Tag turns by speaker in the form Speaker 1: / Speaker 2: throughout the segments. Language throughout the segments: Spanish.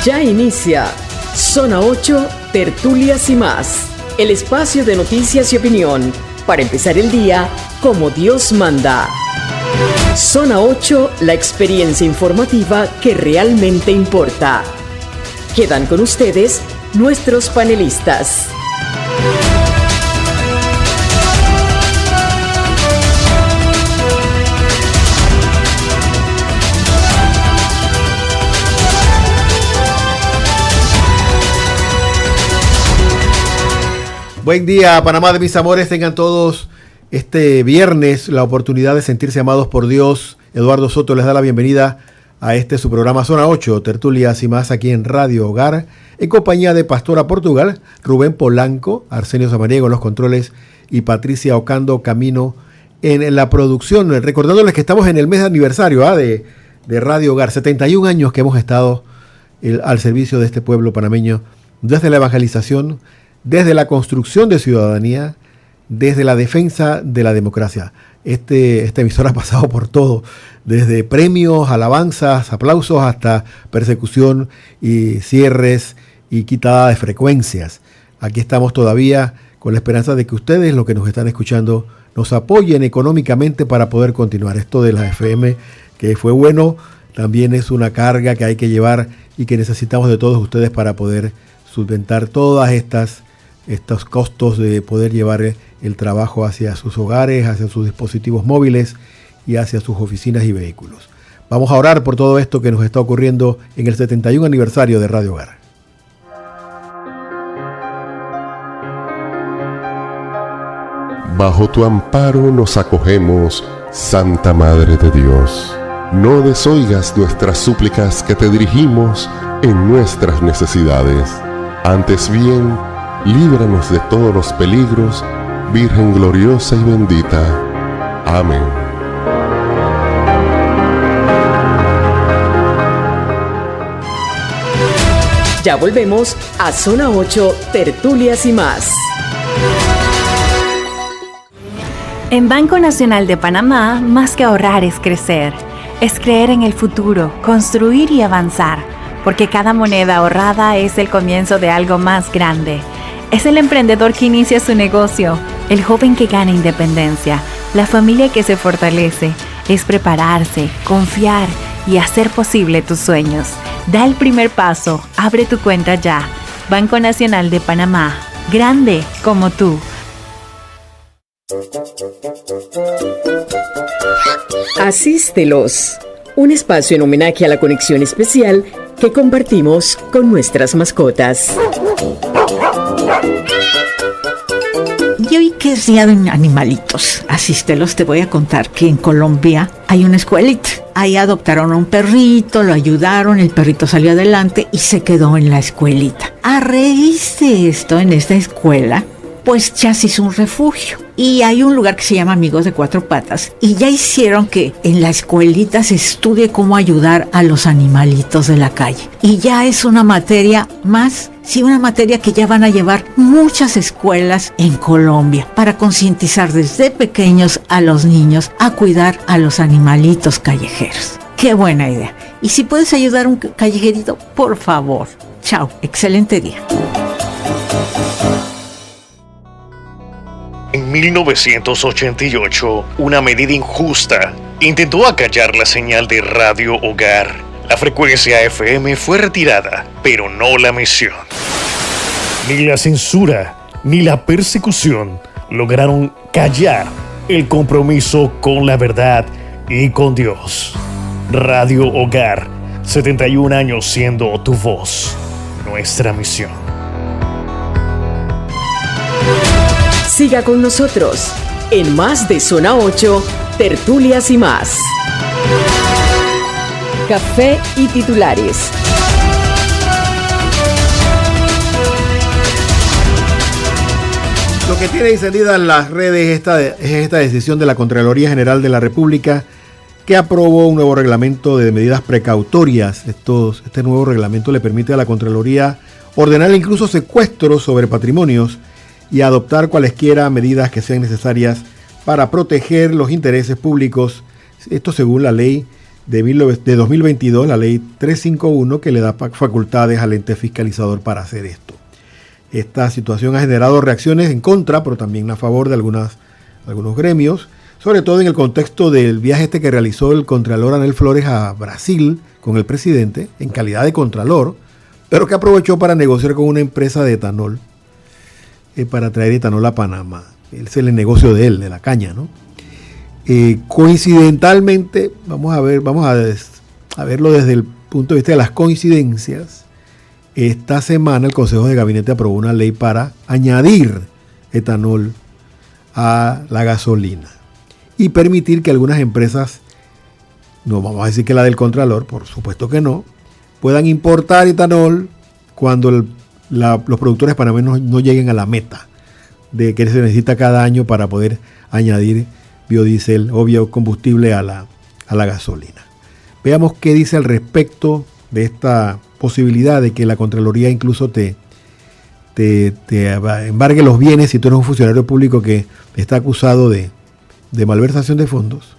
Speaker 1: Ya inicia Zona 8, Tertulias y más. El espacio de noticias y opinión para empezar el día como Dios manda. Zona 8, la experiencia informativa que realmente importa. Quedan con ustedes nuestros panelistas.
Speaker 2: Buen día, Panamá de mis amores. Tengan todos este viernes la oportunidad de sentirse amados por Dios. Eduardo Soto les da la bienvenida a su programa Zona 8, Tertulias y más, aquí en Radio Hogar, en compañía de Pastora Portugal, Rubén Polanco, Arsenio Samaniego en los controles y Patricia Ocando Camino en la producción. Recordándoles que estamos en el mes de aniversario de Radio Hogar, 71 años que hemos estado al servicio de este pueblo panameño, desde la evangelización, desde la construcción de ciudadanía, desde la defensa de la democracia. Esta emisora ha pasado por todo, desde premios, alabanzas, aplausos, hasta persecución y cierres y quitada de frecuencias. Aquí estamos todavía con la esperanza de que ustedes, los que nos están escuchando, nos apoyen económicamente para poder continuar. Esto de la FM, que fue bueno, también es una carga que hay que llevar y que necesitamos de todos ustedes para poder solventar todas estos costos de poder llevar el trabajo hacia sus hogares, hacia sus dispositivos móviles y hacia sus oficinas y vehículos. Vamos a orar por todo esto que nos está ocurriendo en el 71 aniversario de Radio Hogar.
Speaker 3: Bajo tu amparo nos acogemos, Santa Madre de Dios. No desoigas nuestras súplicas que te dirigimos en nuestras necesidades. Antes bien, líbranos de todos los peligros, Virgen gloriosa y bendita. Amén.
Speaker 1: Ya volvemos a Zona 8, Tertulias y más.
Speaker 4: En Banco Nacional de Panamá, más que ahorrar es crecer. Es creer en el futuro, construir y avanzar. Porque cada moneda ahorrada es el comienzo de algo más grande. Es el emprendedor que inicia su negocio, el joven que gana independencia, la familia que se fortalece. Es prepararse, confiar y hacer posible tus sueños. Da el primer paso, abre tu cuenta ya. Banco Nacional de Panamá, grande como tú.
Speaker 1: Asístelos, un espacio en homenaje a la conexión especial que compartimos con nuestras mascotas.
Speaker 5: Y hoy que es día de animalitos, asístelos, te voy a contar que en Colombia hay una escuelita. Ahí adoptaron a un perrito, lo ayudaron, el perrito salió adelante y se quedó en la escuelita. A raíz de esto, en esta escuela, pues ya se hizo un refugio. Y hay un lugar que se llama Amigos de Cuatro Patas. Y ya hicieron que en la escuelita se estudie cómo ayudar a los animalitos de la calle. Y ya es una materia más, sí, una materia que ya van a llevar muchas escuelas en Colombia para concientizar desde pequeños a los niños a cuidar a los animalitos callejeros. ¡Qué buena idea! Y si puedes ayudar a un callejerito, por favor. Chao, excelente día.
Speaker 6: En 1988, una medida injusta intentó acallar la señal de Radio Hogar. La frecuencia FM fue retirada, pero no la misión. Ni la censura, ni la persecución lograron callar el compromiso con la verdad y con Dios. Radio Hogar, 71 años siendo tu voz, nuestra misión.
Speaker 1: Siga con nosotros en más de Zona 8, Tertulias y más. Café y titulares.
Speaker 2: Lo que tiene encendidas las redes es esta decisión de la Contraloría General de la República, que aprobó un nuevo reglamento de medidas precautorias. Este nuevo reglamento le permite a la Contraloría ordenar incluso secuestros sobre patrimonios y adoptar cualesquiera medidas que sean necesarias para proteger los intereses públicos. Esto según la ley de 2022, la ley 351, que le da facultades al ente fiscalizador para hacer esto. Esta situación ha generado reacciones en contra, pero también a favor de algunos gremios, sobre todo en el contexto del viaje que realizó el contralor Anel Flores a Brasil con el presidente, en calidad de contralor, pero que aprovechó para negociar con una empresa de etanol, para traer etanol a Panamá. Ese es el negocio de él, de la caña, ¿no? Coincidentalmente, vamos a verlo desde el punto de vista de las coincidencias. Esta semana el Consejo de Gabinete aprobó una ley para añadir etanol a la gasolina y permitir que algunas empresas, no vamos a decir que la del Contralor, por supuesto que no, puedan importar etanol cuando los productores panameños no lleguen a la meta de que se necesita cada año para poder añadir biodiesel o biocombustible a la gasolina. Veamos qué dice al respecto de esta posibilidad de que la Contraloría incluso te embargue los bienes si tú eres un funcionario público que está acusado de malversación de fondos.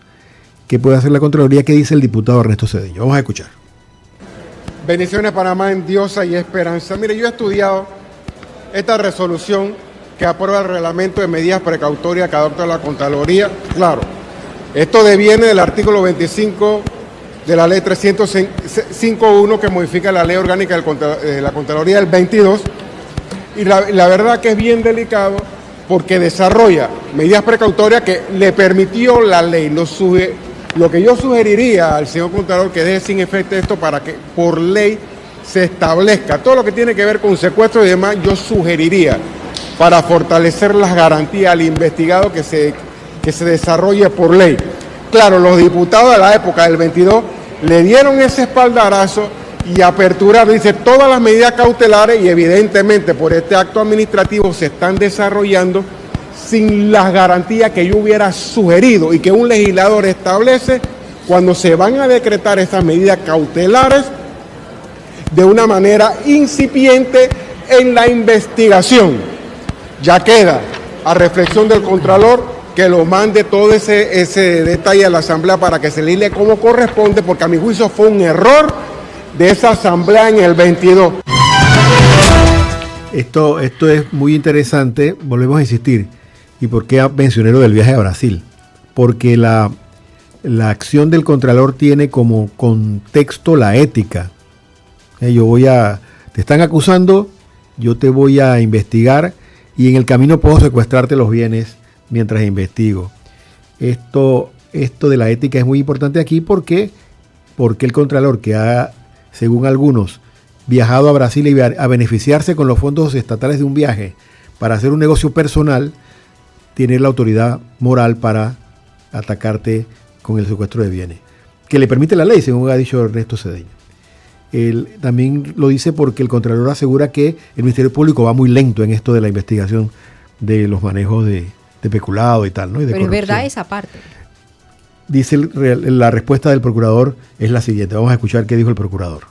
Speaker 2: ¿Qué puede hacer la Contraloría? ¿Qué dice el diputado Ernesto Cedeño? Vamos a escuchar.
Speaker 7: Bendiciones Panamá en Diosa y Esperanza. Mire, yo he estudiado esta resolución que aprueba el reglamento de medidas precautorias que adopta la Contraloría. Claro, esto deviene del artículo 25 de la ley 305.1 que modifica la ley orgánica de la Contraloría del 22. Y la verdad que es bien delicado porque desarrolla medidas precautorias que le permitió la ley. Lo que yo sugeriría al señor Contralor que deje sin efecto esto para que por ley se establezca todo lo que tiene que ver con secuestro y demás. Yo sugeriría para fortalecer las garantías al investigado que se desarrolle por ley. Claro, los diputados de la época del 22 le dieron ese espaldarazo y aperturaron, dice, todas las medidas cautelares y evidentemente por este acto administrativo se están desarrollando sin las garantías que yo hubiera sugerido y que un legislador establece cuando se van a decretar estas medidas cautelares de una manera incipiente en la investigación. Ya queda a reflexión del Contralor que lo mande todo ese detalle a la Asamblea para que se legisle como corresponde, porque a mi juicio fue un error de esa Asamblea en el 22.
Speaker 2: Esto es muy interesante, volvemos a insistir. ¿Y por qué mencioné lo del viaje a Brasil? Porque la acción del Contralor tiene como contexto la ética. Te están acusando, yo te voy a investigar y en el camino puedo secuestrarte los bienes mientras investigo. Esto de la ética es muy importante aquí porque el Contralor, que ha, según algunos, viajado a Brasil y a beneficiarse con los fondos estatales de un viaje para hacer un negocio personal, tiene la autoridad moral para atacarte con el secuestro de bienes, que le permite la ley, según ha dicho Ernesto Cedeño. Él también lo dice porque el Contralor asegura que el Ministerio Público va muy lento en esto de la investigación de los manejos de peculado y tal, ¿no? Y de
Speaker 8: Pero
Speaker 2: corrupción.
Speaker 8: es verdad esa parte.
Speaker 2: Dice la respuesta del procurador es la siguiente. Vamos a escuchar qué dijo el procurador.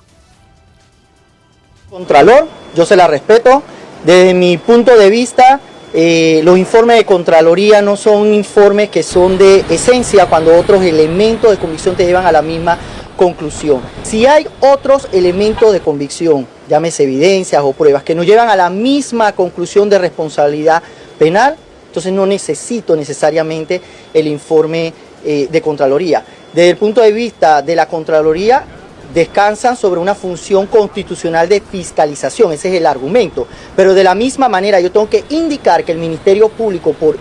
Speaker 9: Contralor, yo se la respeto. Desde mi punto de vista, los informes de Contraloría no son informes que son de esencia cuando otros elementos de convicción te llevan a la misma conclusión. Si hay otros elementos de convicción, llámese evidencias o pruebas, que nos llevan a la misma conclusión de responsabilidad penal, entonces no necesito necesariamente el informe de Contraloría. Desde el punto de vista de la Contraloría, descansan sobre una función constitucional de fiscalización, ese es el argumento. Pero de la misma manera yo tengo que indicar que el Ministerio Público, por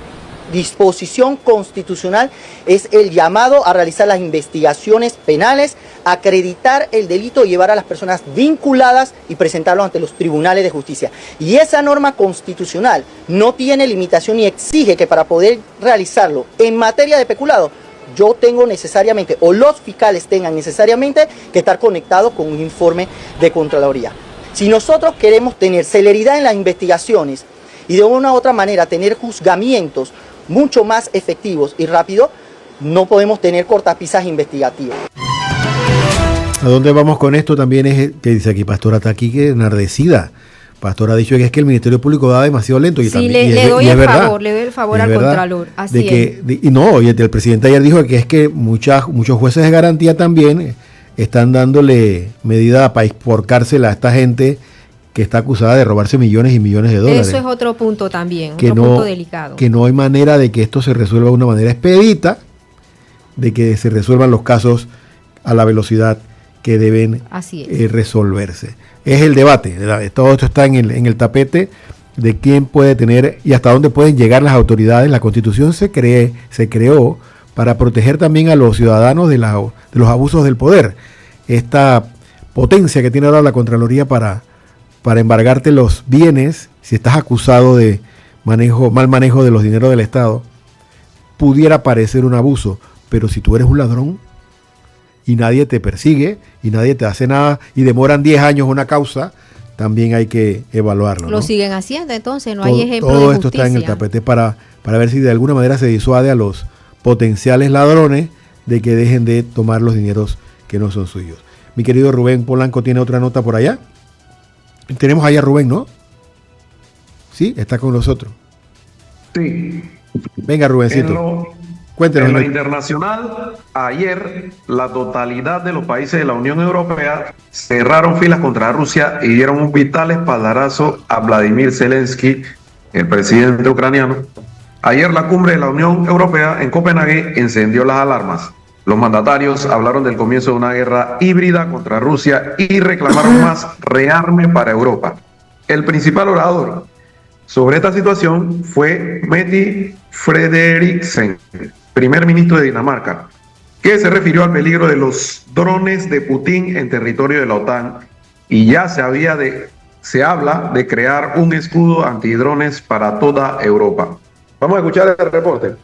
Speaker 9: disposición constitucional, es el llamado a realizar las investigaciones penales, acreditar el delito y llevar a las personas vinculadas y presentarlos ante los tribunales de justicia. Y esa norma constitucional no tiene limitación ni exige que para poder realizarlo en materia de peculado, yo tengo necesariamente, o los fiscales tengan necesariamente que estar conectados con un informe de Contraloría. Si nosotros queremos tener celeridad en las investigaciones y de una u otra manera tener juzgamientos mucho más efectivos y rápidos, no podemos tener cortapisas investigativas.
Speaker 2: ¿A dónde vamos con esto? También es que dice aquí Pastora Taqui, que enardecida Pastor ha dicho que es que el Ministerio Público va demasiado lento. Y
Speaker 8: sí, le doy el favor al Contralor. Así es.
Speaker 2: Y el presidente ayer dijo que es que muchos jueces de garantía también están dándole medida por cárcel a esta gente que está acusada de robarse millones y millones de dólares.
Speaker 8: Eso es otro punto también, punto delicado.
Speaker 2: Que no hay manera de que esto se resuelva de una manera expedita, de que se resuelvan los casos a la velocidad que deben resolverse. Es el debate, todo esto está en el tapete de quién puede tener y hasta dónde pueden llegar las autoridades. La Constitución se creó para proteger también a los ciudadanos de los abusos del poder. Esta potencia que tiene ahora la Contraloría para embargarte los bienes, si estás acusado de mal manejo de los dineros del Estado, pudiera parecer un abuso, pero si tú eres un ladrón y nadie te persigue y nadie te hace nada y demoran 10 años una causa, también hay que evaluarlo.
Speaker 8: Lo siguen haciendo, entonces no hay ejemplo de
Speaker 2: todo
Speaker 8: justicia.
Speaker 2: Esto está en el tapete para ver si de alguna manera se disuade a los potenciales ladrones de que dejen de tomar los dineros que no son suyos. Mi querido Rubén Polanco tiene otra nota por allá. Tenemos allá a Rubén, ¿no? Sí, está con nosotros.
Speaker 10: Sí.
Speaker 2: Venga, Rubencito. Cuéntenos.
Speaker 10: En lo internacional, ayer la totalidad de los países de la Unión Europea cerraron filas contra Rusia y dieron un vital espaldarazo a Vladimir Zelensky, el presidente ucraniano. Ayer la cumbre de la Unión Europea en Copenhague encendió las alarmas. Los mandatarios hablaron del comienzo de una guerra híbrida contra Rusia y reclamaron más rearme para Europa. El principal orador sobre esta situación fue Mette Frederiksen, primer ministro de Dinamarca, que se refirió al peligro de los drones de Putin en territorio de la OTAN y ya se habla de crear un escudo antidrones para toda Europa. Vamos a escuchar el reporte.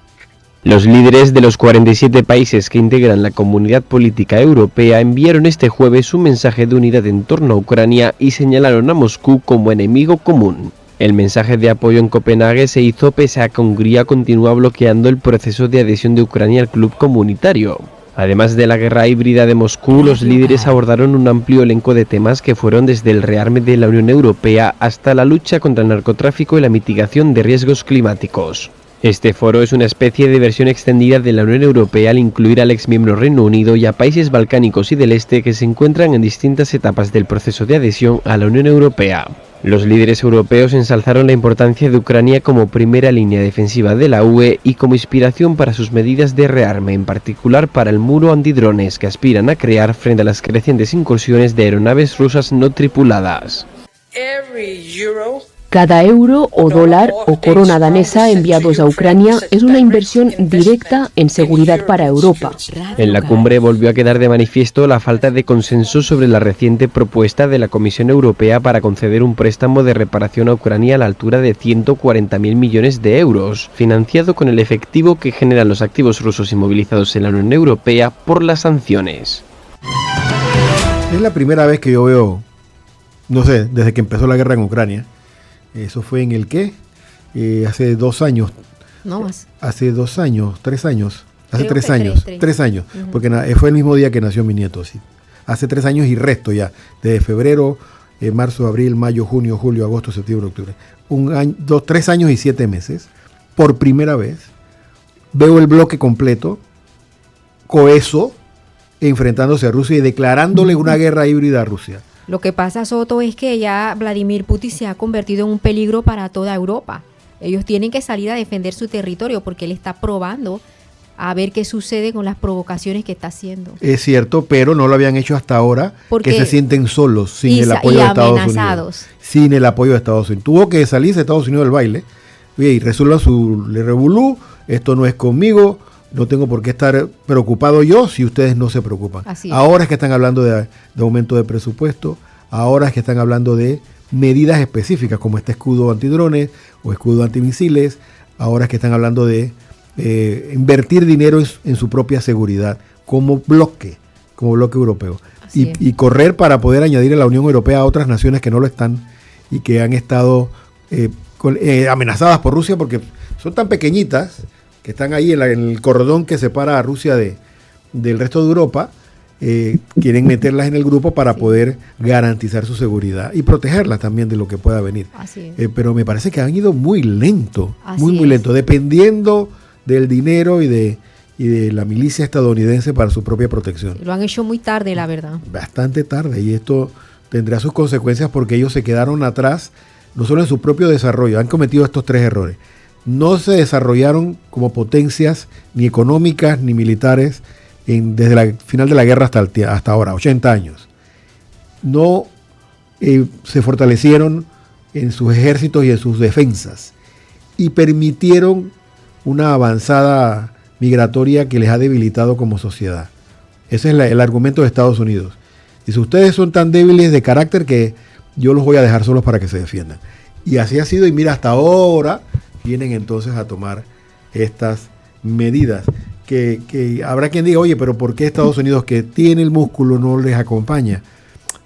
Speaker 11: Los líderes de los 47 países que integran la Comunidad Política Europea enviaron este jueves un mensaje de unidad en torno a Ucrania y señalaron a Moscú como enemigo común. El mensaje de apoyo en Copenhague se hizo pese a que Hungría continúa bloqueando el proceso de adhesión de Ucrania al club comunitario. Además de la guerra híbrida de Moscú, los líderes abordaron un amplio elenco de temas que fueron desde el rearme de la Unión Europea hasta la lucha contra el narcotráfico y la mitigación de riesgos climáticos. Este foro es una especie de versión extendida de la Unión Europea al incluir al exmiembro Reino Unido y a países balcánicos y del este que se encuentran en distintas etapas del proceso de adhesión a la Unión Europea. Los líderes europeos ensalzaron la importancia de Ucrania como primera línea defensiva de la UE y como inspiración para sus medidas de rearme, en particular para el muro antidrones que aspiran a crear frente a las crecientes incursiones de aeronaves rusas no tripuladas.
Speaker 12: Cada euro o dólar o corona danesa enviados a Ucrania es una inversión directa en seguridad para Europa.
Speaker 11: En la cumbre volvió a quedar de manifiesto la falta de consenso sobre la reciente propuesta de la Comisión Europea para conceder un préstamo de reparación a Ucrania a la altura de 140.000 millones de euros, financiado con el efectivo que generan los activos rusos inmovilizados en la Unión Europea por las sanciones.
Speaker 2: Es la primera vez que yo veo, no sé, desde que empezó la guerra en Ucrania. Eso fue en el ¿qué? Hace 2 años.
Speaker 8: No más.
Speaker 2: Hace 2 años, 3 años. Hace
Speaker 8: Creo
Speaker 2: 3
Speaker 8: que
Speaker 2: años. 3 años.
Speaker 8: Uh-huh.
Speaker 2: Porque fue el mismo día que nació mi nieto. Sí. Hace 3 años y resto ya. Desde febrero, marzo, abril, mayo, junio, julio, agosto, septiembre, octubre. 3 años y 7 meses. Por primera vez veo el bloque completo, coheso, enfrentándose a Rusia y declarándole una guerra híbrida a Rusia.
Speaker 8: Lo que pasa, Soto, es que ya Vladimir Putin se ha convertido en un peligro para toda Europa. Ellos tienen que salir a defender su territorio porque él está probando a ver qué sucede con las provocaciones que está haciendo. Es cierto, pero no lo habían hecho hasta ahora, porque se sienten solos, sin el apoyo de Estados Unidos. Sin el apoyo de Estados Unidos. Tuvo que salirse de Estados Unidos del baile y resuelvan su revolú, esto no es conmigo, no tengo por qué estar preocupado yo si ustedes no se preocupan. Ahora es que están hablando de aumento de presupuesto, ahora es que están hablando de medidas específicas como este escudo antidrones o escudo antimisiles, ahora es que están hablando de invertir dinero en su propia seguridad como bloque europeo y correr para poder añadir a la Unión Europea a otras naciones que no lo están y que han estado amenazadas por Rusia porque son tan pequeñitas que están ahí en el cordón que separa a Rusia del resto de Europa
Speaker 2: quieren meterlas en el grupo para poder garantizar su seguridad y protegerlas también de lo que pueda venir.
Speaker 8: Así es.
Speaker 2: Pero me parece que han ido muy lento,
Speaker 8: Así
Speaker 2: muy
Speaker 8: es.
Speaker 2: lento, dependiendo del dinero y de la milicia estadounidense para su propia protección.
Speaker 8: Lo han hecho muy tarde, la verdad.
Speaker 2: Bastante tarde, y esto tendrá sus consecuencias porque ellos se quedaron atrás, no solo en su propio desarrollo, han cometido estos 3 errores. No se desarrollaron como potencias ni económicas ni militares desde el final de la guerra hasta ahora, 80 años. No se fortalecieron en sus ejércitos y en sus defensas y permitieron una avanzada migratoria que les ha debilitado como sociedad. Ese es el argumento de Estados Unidos. Dice, ustedes son tan débiles de carácter que yo los voy a dejar solos para que se defiendan. Y así ha sido, y mira, hasta ahora vienen entonces a tomar estas medidas. Que habrá quien diga, oye, pero ¿por qué Estados Unidos, que tiene el músculo, no les acompaña?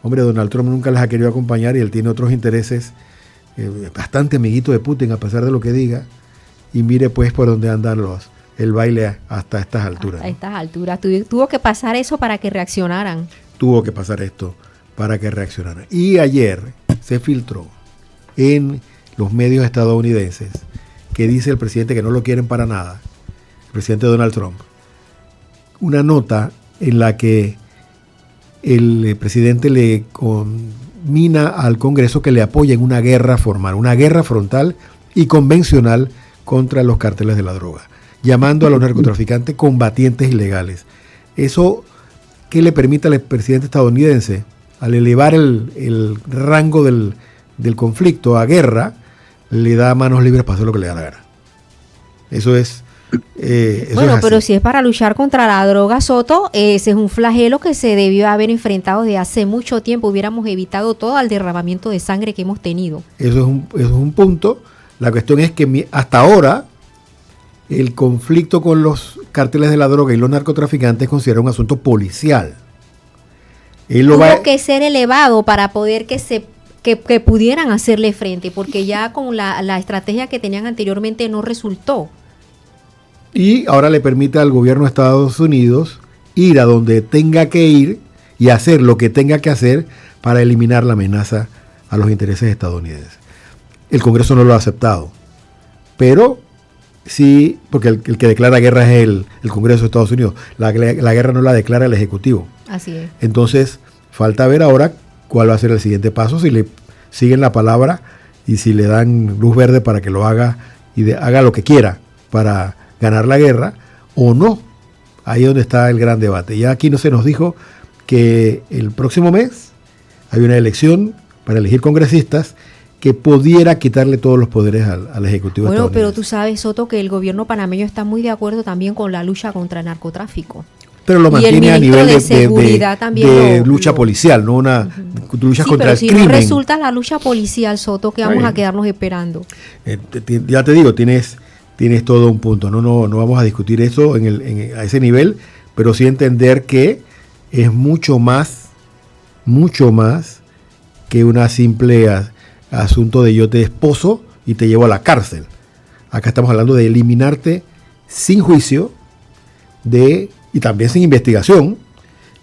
Speaker 2: Hombre, Donald Trump nunca les ha querido acompañar y él tiene otros intereses, bastante amiguito de Putin a pesar de lo que diga, y mire pues por dónde andan el baile hasta estas alturas.
Speaker 8: A estas alturas. Tuvo que pasar eso para que reaccionaran.
Speaker 2: Tuvo que pasar esto para que reaccionaran. Y ayer se filtró en los medios estadounidenses que dice el presidente que no lo quieren para nada, el presidente Donald Trump, una nota en la que el presidente le conmina al Congreso que le apoye en una guerra formal, una guerra frontal y convencional contra los cárteles de la droga, llamando a los narcotraficantes combatientes ilegales. Eso que le permite al presidente estadounidense, al elevar el rango del conflicto a guerra, le da manos libres para hacer lo que le da la gana. Eso es...
Speaker 8: bueno,
Speaker 2: es
Speaker 8: pero si es para luchar contra la droga, Soto, ese es un flagelo que se debió haber enfrentado de hace mucho tiempo. Hubiéramos evitado todo el derramamiento de sangre que hemos tenido.
Speaker 2: Eso es un punto. La cuestión es que hasta ahora el conflicto con los cárteles de la droga y los narcotraficantes es considerado un asunto policial.
Speaker 8: Tuvo que ser elevado para poder que pudieran hacerle frente, porque ya con la estrategia que tenían anteriormente no resultó.
Speaker 2: Y ahora le permite al gobierno de Estados Unidos ir a donde tenga que ir y hacer lo que tenga que hacer para eliminar la amenaza a los intereses estadounidenses. El Congreso no lo ha aceptado, pero sí, porque el que declara guerra es el Congreso de Estados Unidos. La guerra no la declara el Ejecutivo.
Speaker 8: Así es.
Speaker 2: Entonces, falta ver ahora cuál va a ser el siguiente paso, si le siguen la palabra y si le dan luz verde para que lo haga y haga lo que quiera para ganar la guerra o no. Ahí es donde está el gran debate. Ya aquí no se nos dijo que el próximo mes hay una elección para elegir congresistas que pudiera quitarle todos los poderes al Ejecutivo estadounidense.
Speaker 8: Bueno, pero tú sabes, Soto, que el gobierno panameño está muy de acuerdo también con la lucha contra el narcotráfico.
Speaker 2: Pero lo mantiene a nivel de lucha
Speaker 8: lo
Speaker 2: policial, no una lucha contra el
Speaker 8: crimen.
Speaker 2: crimen.
Speaker 8: Si no resulta la lucha policial, Soto, que vamos a quedarnos esperando.
Speaker 2: Ya te digo, tienes todo un punto. No vamos a discutir eso a ese nivel, pero sí entender que es mucho más que una simple asunto de yo te esposo y te llevo a la cárcel. Acá estamos hablando de eliminarte sin juicio y también sin investigación.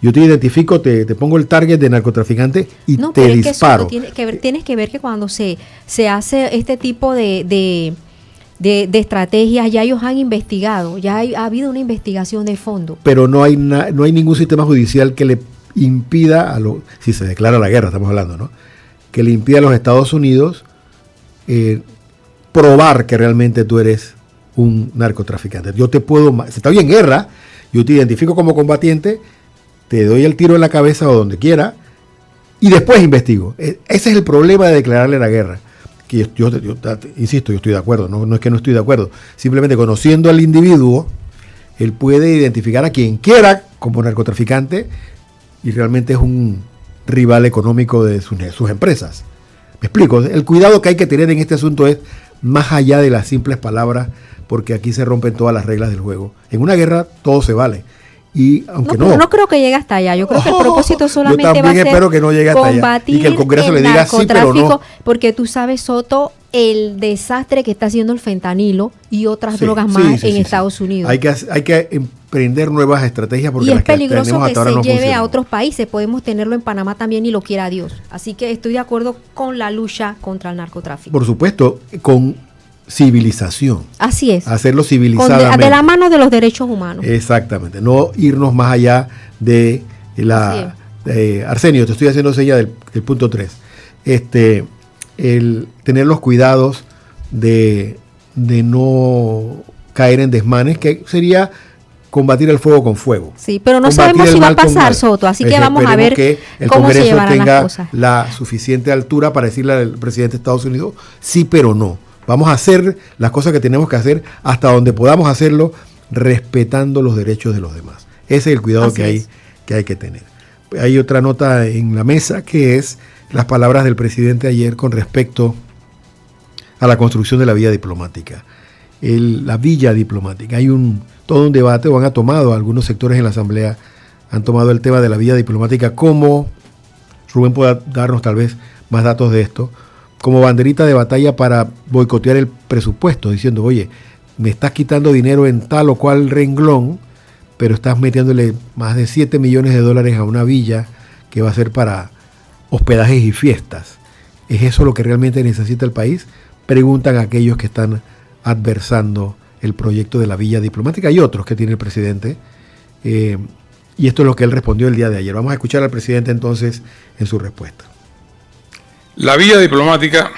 Speaker 2: Yo te identifico, te pongo el target de narcotraficante y te disparo.
Speaker 8: Tienes que ver que cuando se hace este tipo de estrategias, ya ellos han investigado, ha habido una investigación de fondo.
Speaker 2: Pero no hay ningún sistema judicial que le impida, si se declara la guerra, estamos hablando, ¿no? Que le impida a los Estados Unidos probar que realmente tú eres un narcotraficante. Yo te puedo, si estoy en guerra, yo te identifico como combatiente, te doy el tiro en la cabeza o donde quiera, y después investigo. Ese es el problema de declararle la guerra. Que yo insisto, yo estoy de acuerdo, no es que no estoy de acuerdo. Simplemente conociendo al individuo, él puede identificar a quien quiera como narcotraficante y realmente es un rival económico de sus empresas. Me explico, el cuidado que hay que tener en este asunto es más allá de las simples palabras, porque aquí se rompen todas las reglas del juego. En una guerra todo se vale. Y aunque
Speaker 8: no creo que llegue hasta allá. Yo creo que el propósito solamente va a ser
Speaker 2: espero que no llegue hasta allá y que el Congreso le diga sí, pero no.
Speaker 8: Porque tú sabes, Soto, el desastre que está haciendo el fentanilo y otras drogas más en Estados Unidos.
Speaker 2: Hay que emprender nuevas estrategias porque
Speaker 8: y es
Speaker 2: las que
Speaker 8: peligroso
Speaker 2: tenemos hasta
Speaker 8: que
Speaker 2: ahora
Speaker 8: se
Speaker 2: no
Speaker 8: lleve
Speaker 2: funcionan.
Speaker 8: a otros países. Podemos tenerlo en Panamá también y lo quiera Dios. Así que estoy de acuerdo con la lucha contra el narcotráfico.
Speaker 2: Por supuesto, con civilización.
Speaker 8: Así es.
Speaker 2: Hacerlo civilizadamente.
Speaker 8: De la mano de los derechos humanos.
Speaker 2: Exactamente. No irnos más allá de la... Arsenio, te estoy haciendo seña del punto 3. El tener los cuidados de no caer en desmanes, que sería combatir el fuego con fuego.
Speaker 8: Sí, pero no sabemos si va a pasar, Soto, así que vamos a ver
Speaker 2: que el
Speaker 8: cómo
Speaker 2: Congreso
Speaker 8: se llevarán las
Speaker 2: tenga
Speaker 8: cosas.
Speaker 2: la suficiente altura para decirle al presidente de Estados Unidos, sí, pero no. Vamos a hacer las cosas que tenemos que hacer hasta donde podamos hacerlo, respetando los derechos de los demás. Ese es el cuidado que hay que tener. Hay otra nota en la mesa que es las palabras del presidente ayer con respecto a la construcción de la vía diplomática. La villa diplomática. Hay todo un debate, o han tomado algunos sectores en la Asamblea, han tomado el tema de la vía diplomática como, Rubén pueda darnos tal vez más datos de esto, como banderita de batalla para boicotear el presupuesto, diciendo, oye, me estás quitando dinero en tal o cual renglón, pero estás metiéndole más de $7 millones a una villa que va a ser para hospedajes y fiestas. ¿Es eso lo que realmente necesita el país? Preguntan aquellos que están adversando el proyecto de la villa diplomática y otros que tiene el presidente. Y esto es lo que él respondió el día de ayer. Vamos a escuchar al presidente entonces en su respuesta.
Speaker 13: La villa diplomática,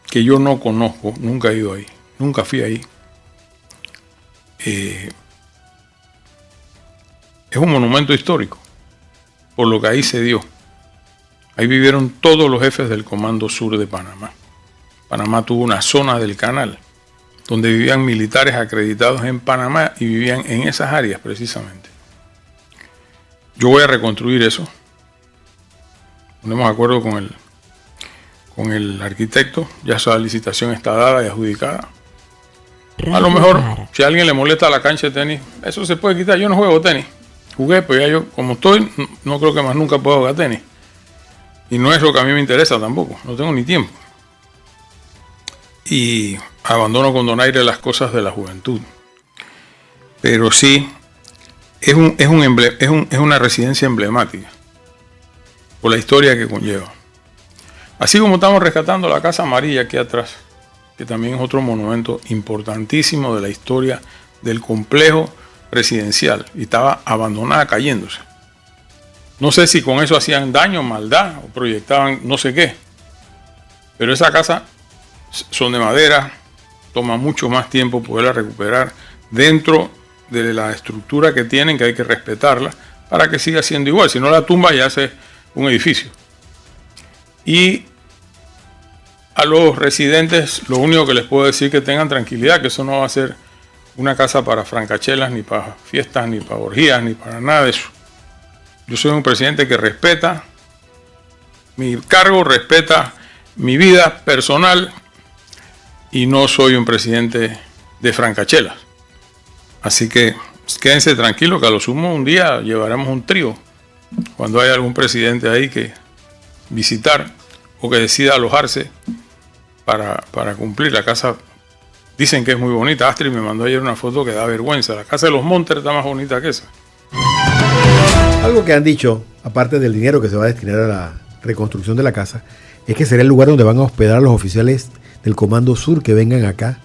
Speaker 13: que yo no conozco, nunca he ido ahí, nunca fui ahí, es un monumento histórico, por lo que ahí se dio. Ahí vivieron todos los jefes del Comando Sur de Panamá. Panamá tuvo una zona del canal donde vivían militares acreditados en Panamá y vivían en esas áreas precisamente. Yo voy a reconstruir eso. Ponemos de acuerdo con el arquitecto, ya esa licitación está dada y adjudicada. A lo mejor, si a alguien le molesta la cancha de tenis, eso se puede quitar. Yo no juego tenis. Jugué, pues ya yo, como estoy, no creo que más nunca pueda jugar tenis. Y no es lo que a mí me interesa tampoco, no tengo ni tiempo. Y abandono con donaire las cosas de la juventud. Pero sí, es una residencia emblemática, por la historia que conlleva. Así como estamos rescatando la Casa Amarilla aquí atrás, que también es otro monumento importantísimo de la historia del complejo presidencial, y estaba abandonada cayéndose. No sé si con eso hacían daño, maldad, o proyectaban no sé qué, pero esa casa son de madera, toma mucho más tiempo poderla recuperar dentro de la estructura que tienen, que hay que respetarla para que siga siendo igual. Si no, la tumba ya hace un edificio. Y a los residentes lo único que les puedo decir es que tengan tranquilidad, que eso no va a ser una casa para francachelas, ni para fiestas, ni para orgías, ni para nada de eso. Yo soy un presidente que respeta mi cargo, respeta mi vida personal, y no soy un presidente de francachelas. Así que quédense tranquilos que a lo sumo un día llevaremos un trío cuando haya algún presidente ahí que visitar o que decida alojarse para cumplir. La casa dicen que es muy bonita. Astrid me mandó ayer una foto que da vergüenza. La casa de los Monter está más bonita que esa.
Speaker 2: Algo que han dicho, aparte del dinero que se va a destinar a la reconstrucción de la casa, es que será el lugar donde van a hospedar a los oficiales del Comando Sur que vengan acá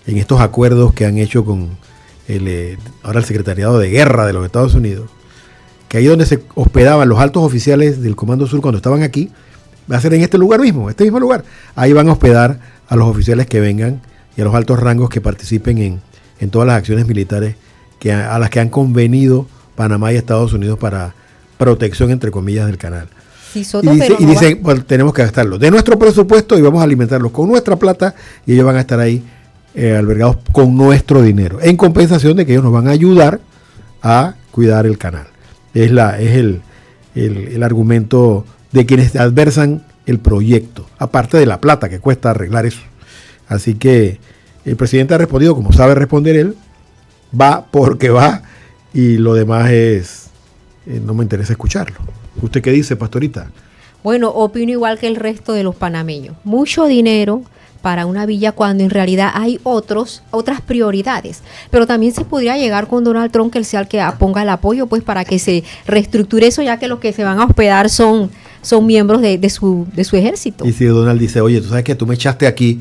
Speaker 2: en estos acuerdos que han hecho con ahora el Secretariado de Guerra de los Estados Unidos, que ahí donde se hospedaban los altos oficiales del Comando Sur cuando estaban aquí, va a ser en este lugar mismo, este mismo lugar. Ahí van a hospedar a los oficiales que vengan y a los altos rangos que participen en todas las acciones militares a las que han convenido Panamá y Estados Unidos para protección, entre comillas, del canal.
Speaker 8: Sí, Soto,
Speaker 2: y dicen, bueno, tenemos que gastarlo de nuestro presupuesto y vamos a alimentarlos con nuestra plata, y ellos van a estar ahí albergados con nuestro dinero, en compensación de que ellos nos van a ayudar a cuidar el canal. Es el argumento de quienes adversan el proyecto, aparte de la plata que cuesta arreglar eso. Así que el presidente ha respondido como sabe responder él, va porque va, y lo demás no me interesa escucharlo. ¿Usted qué dice, pastorita?
Speaker 8: Bueno, opino igual que el resto de los panameños. Mucho dinero, para una villa cuando en realidad hay otras prioridades. Pero también se podría llegar con Donald Trump, que él sea el que ponga el apoyo pues para que se reestructure eso, ya que los que se van a hospedar son miembros de su ejército.
Speaker 2: Y si Donald dice, oye, tú sabes que tú me echaste aquí,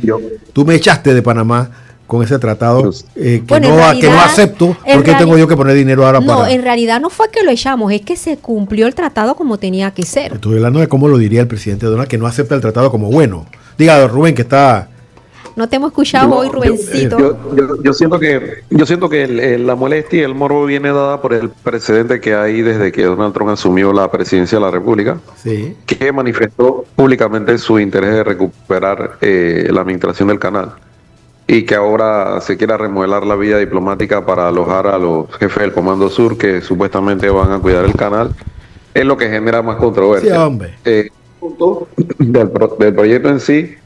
Speaker 2: tú me echaste de Panamá con ese tratado que no acepto, ¿por qué tengo yo que poner dinero ahora para...?
Speaker 8: No, en realidad no fue que lo echamos, es que se cumplió el tratado como tenía que ser.
Speaker 2: Estoy hablando de cómo lo diría el presidente Donald, que no acepta el tratado como bueno. Diga, Rubén, que está...
Speaker 8: No te hemos escuchado hoy, Rubencito.
Speaker 10: Yo siento que la molestia y el morbo viene dada por el precedente que hay desde que Donald Trump asumió la presidencia de la República, que manifestó públicamente su interés de recuperar la administración del canal, y que ahora se quiera remodelar la vía diplomática para alojar a los jefes del Comando Sur que supuestamente van a cuidar el canal, es lo que genera más controversia.
Speaker 2: Sí, hombre.
Speaker 10: Del proyecto en sí,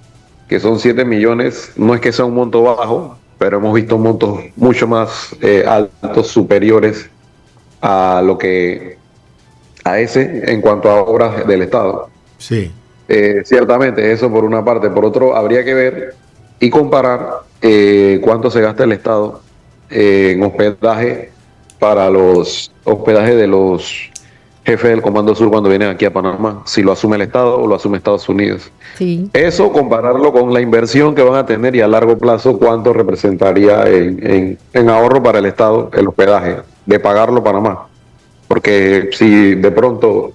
Speaker 10: que son 7 millones, no es que sea un monto bajo, pero hemos visto montos mucho más altos, superiores a ese en cuanto a obras del Estado.
Speaker 2: Sí.
Speaker 10: Ciertamente, eso por una parte. Por otro, habría que ver y comparar cuánto se gasta el Estado en hospedaje para los hospedajes de los jefes del Comando Sur cuando vienen aquí a Panamá, si lo asume el Estado o lo asume Estados Unidos.
Speaker 8: Sí.
Speaker 10: Eso, compararlo con la inversión que van a tener y a largo plazo, cuánto representaría en ahorro para el Estado el hospedaje, de pagarlo Panamá. Porque si de pronto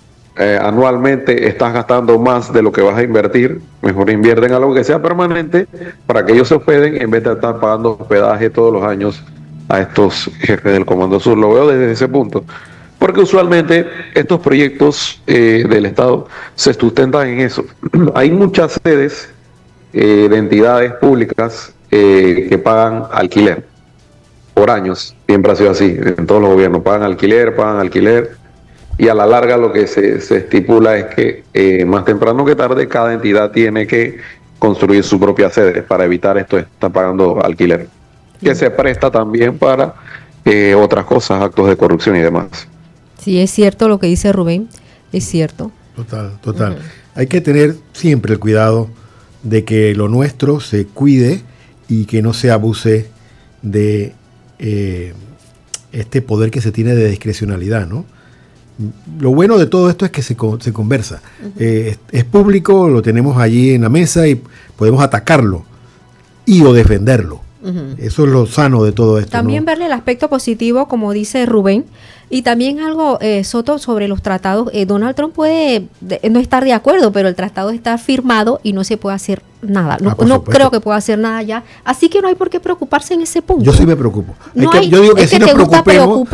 Speaker 10: anualmente estás gastando más de lo que vas a invertir, mejor invierten algo que sea permanente para que ellos se hospeden en vez de estar pagando hospedaje todos los años a estos jefes del Comando Sur. Lo veo desde ese punto, porque usualmente estos proyectos del Estado se sustentan en eso. Hay muchas sedes de entidades públicas que pagan alquiler por años, siempre ha sido así, en todos los gobiernos pagan alquiler, y a la larga lo que se estipula es que más temprano que tarde cada entidad tiene que construir su propia sede para evitar esto de estar pagando alquiler, que se presta también para otras cosas, actos de corrupción y demás.
Speaker 8: Sí, es cierto lo que dice Rubén, es cierto.
Speaker 2: Total. Hay que tener siempre el cuidado de que lo nuestro se cuide y que no se abuse de este poder que se tiene de discrecionalidad, ¿no? Lo bueno de todo esto es que se conversa. Es público, lo tenemos allí en la mesa y podemos atacarlo o defenderlo. Eso es lo sano de todo esto.
Speaker 8: También
Speaker 2: ¿no?
Speaker 8: verle el aspecto positivo, como dice Rubén, y también algo, Soto, sobre los tratados. Donald Trump puede no estar de acuerdo, pero el tratado está firmado y no se puede hacer nada. No creo que pueda hacer nada ya. Así que no hay por qué preocuparse en ese punto.
Speaker 2: Yo sí me preocupo.
Speaker 8: Yo digo que sí nos preocupemos.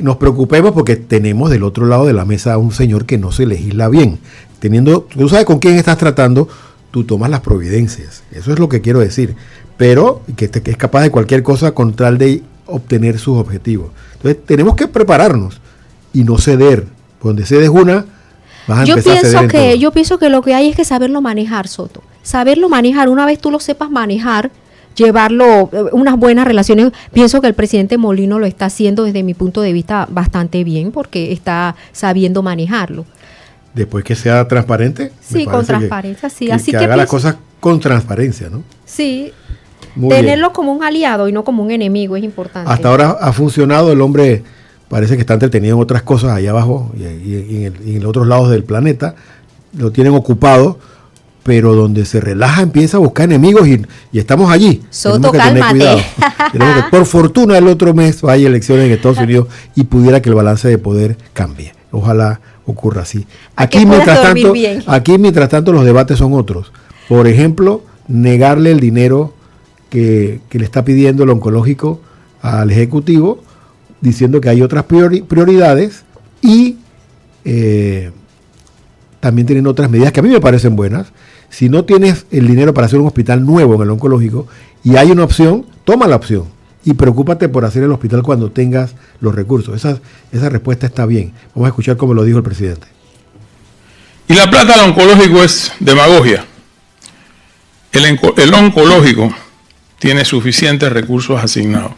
Speaker 2: Nos preocupemos porque tenemos del otro lado de la mesa a un señor que no se legisla bien. Tú sabes con quién estás tratando, tú tomas las providencias. Eso es lo que quiero decir. Pero que es capaz de cualquier cosa con tal de obtener sus objetivos. Entonces tenemos que prepararnos y no ceder. Donde cedes una, vas a empezar a ceder en todo.
Speaker 8: Yo pienso que lo que hay es que saberlo manejar, Soto. Saberlo manejar, una vez tú lo sepas manejar, llevarlo, unas buenas relaciones. Pienso que el presidente Molino lo está haciendo desde mi punto de vista bastante bien, porque está sabiendo manejarlo.
Speaker 2: Después que sea transparente.
Speaker 8: Sí, con transparencia, sí. Así
Speaker 2: que haga las cosas con transparencia, ¿no?
Speaker 8: Sí.
Speaker 2: Muy
Speaker 8: tenerlo
Speaker 2: bien.
Speaker 8: como un aliado y no como un enemigo es importante.
Speaker 2: Hasta ahora ha funcionado, el hombre parece que está entretenido en otras cosas allá abajo y en otros lados del planeta, lo tienen ocupado, pero donde se relaja empieza a buscar enemigos y estamos allí.
Speaker 8: Soto, cálmate.
Speaker 2: Tenemos que, por fortuna, el otro mes hay elecciones en Estados Unidos y pudiera que el balance de poder cambie. Ojalá ocurra así. Aquí mientras tanto los debates son otros. Por ejemplo, negarle el dinero que le está pidiendo el oncológico al Ejecutivo, diciendo que hay otras prioridades y también tienen otras medidas que a mí me parecen buenas. Si no tienes el dinero para hacer un hospital nuevo en el oncológico y hay una opción, toma la opción y preocúpate por hacer el hospital cuando tengas los recursos. Esa respuesta está bien. Vamos a escuchar cómo lo dijo el presidente.
Speaker 13: Y la plata al oncológico es demagogia. El oncológico tiene suficientes recursos asignados.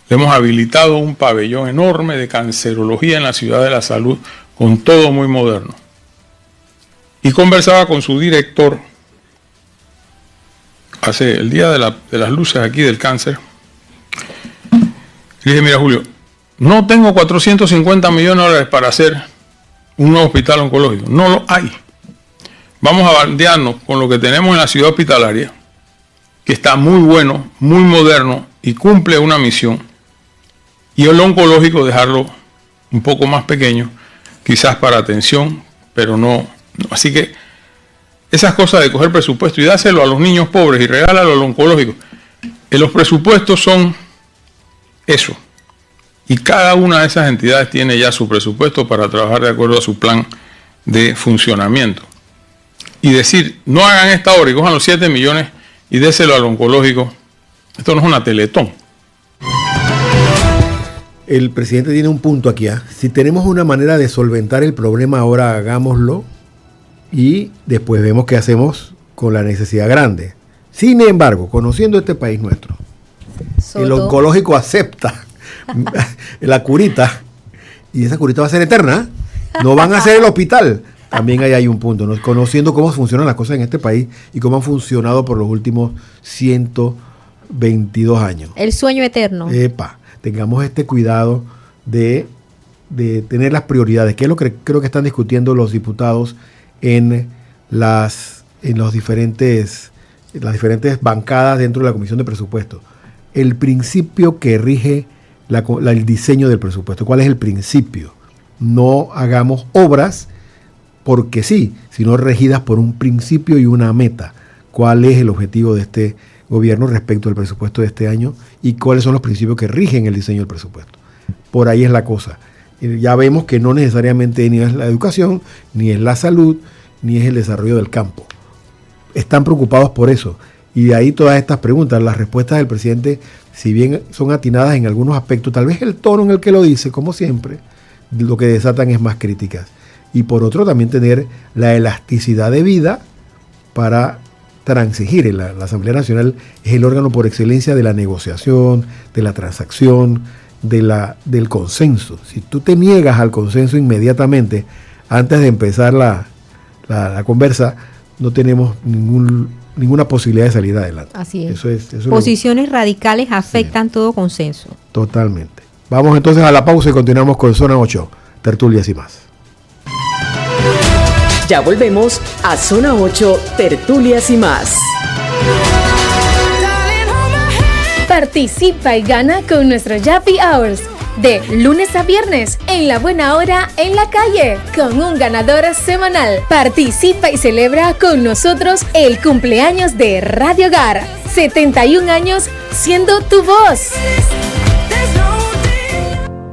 Speaker 13: Le hemos habilitado un pabellón enorme de cancerología en la Ciudad de la Salud, con todo muy moderno. Y conversaba con su director, el día de las luces aquí del cáncer, le dije, mira Julio, no tengo 450 millones de dólares para hacer un nuevo hospital oncológico. No lo hay. Vamos a bandearnos con lo que tenemos en la ciudad hospitalaria, que está muy bueno, muy moderno y cumple una misión. Y el oncológico dejarlo un poco más pequeño, quizás para atención, pero no. Así que esas cosas de coger presupuesto y dárselo a los niños pobres y regálalo al oncológico. Los presupuestos son eso. Y cada una de esas entidades tiene ya su presupuesto para trabajar de acuerdo a su plan de funcionamiento. Y decir, no hagan esta obra y cojan los 7 millones y déselo al oncológico. Esto no es una Teletón.
Speaker 2: El presidente tiene un punto aquí. Si tenemos una manera de solventar el problema, ahora hagámoslo y después vemos qué hacemos con la necesidad grande. Sin embargo, conociendo este país nuestro, el oncológico acepta la curita y esa curita va a ser eterna. No van a hacer el hospital. También ahí hay un punto, ¿no? Conociendo cómo funcionan las cosas en este país y cómo han funcionado por los últimos 122 años.
Speaker 8: El sueño eterno.
Speaker 2: Tengamos este cuidado de tener las prioridades, que es lo que creo que están discutiendo los diputados en las diferentes bancadas dentro de la Comisión de Presupuesto. El principio que rige el diseño del presupuesto. ¿Cuál es el principio? No hagamos obras porque sí, sino regidas por un principio y una meta. ¿Cuál es el objetivo de este gobierno respecto al presupuesto de este año y cuáles son los principios que rigen el diseño del presupuesto? Por ahí es la cosa. Ya vemos que no necesariamente ni es la educación, ni es la salud, ni es el desarrollo del campo. Están preocupados por eso. Y de ahí todas estas preguntas, las respuestas del presidente, si bien son atinadas en algunos aspectos, tal vez el tono en el que lo dice, como siempre, lo que desatan es más críticas. Y por otro también tener la elasticidad de vida para transigir. La Asamblea Nacional es el órgano por excelencia de la negociación, de la transacción, del consenso. Si tú te niegas al consenso inmediatamente, antes de empezar la conversa, no tenemos ninguna posibilidad de salir adelante.
Speaker 8: Así es.
Speaker 2: Eso
Speaker 8: Posiciones radicales afectan todo consenso.
Speaker 2: Totalmente. Vamos entonces a la pausa y continuamos con Zona 8, tertulias y más.
Speaker 1: Ya volvemos a Zona 8, tertulias y más.
Speaker 14: Participa y gana con nuestro Yapi Hours. De lunes a viernes, en la buena hora, en la calle, con un ganador semanal. Participa y celebra con nosotros el cumpleaños de Radio Hogar. 71 años siendo tu voz.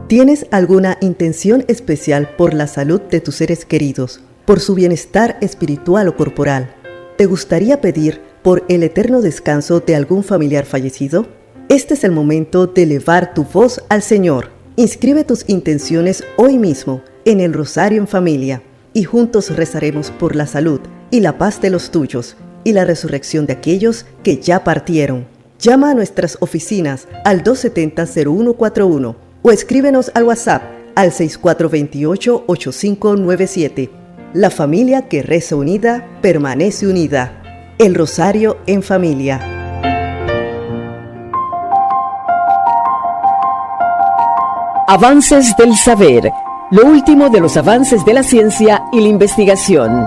Speaker 15: ¿Tienes alguna intención especial por la salud de tus seres queridos, por su bienestar espiritual o corporal? ¿Te gustaría pedir por el eterno descanso de algún familiar fallecido? Este es el momento de elevar tu voz al Señor. Inscribe tus intenciones hoy mismo en el Rosario en Familia y juntos rezaremos por la salud y la paz de los tuyos y la resurrección de aquellos que ya partieron. Llama a nuestras oficinas al 270-0141 o escríbenos al WhatsApp al 6428-8597. La familia que reza unida permanece unida. El Rosario en Familia.
Speaker 1: Avances del saber, lo último de los avances de la ciencia y la investigación.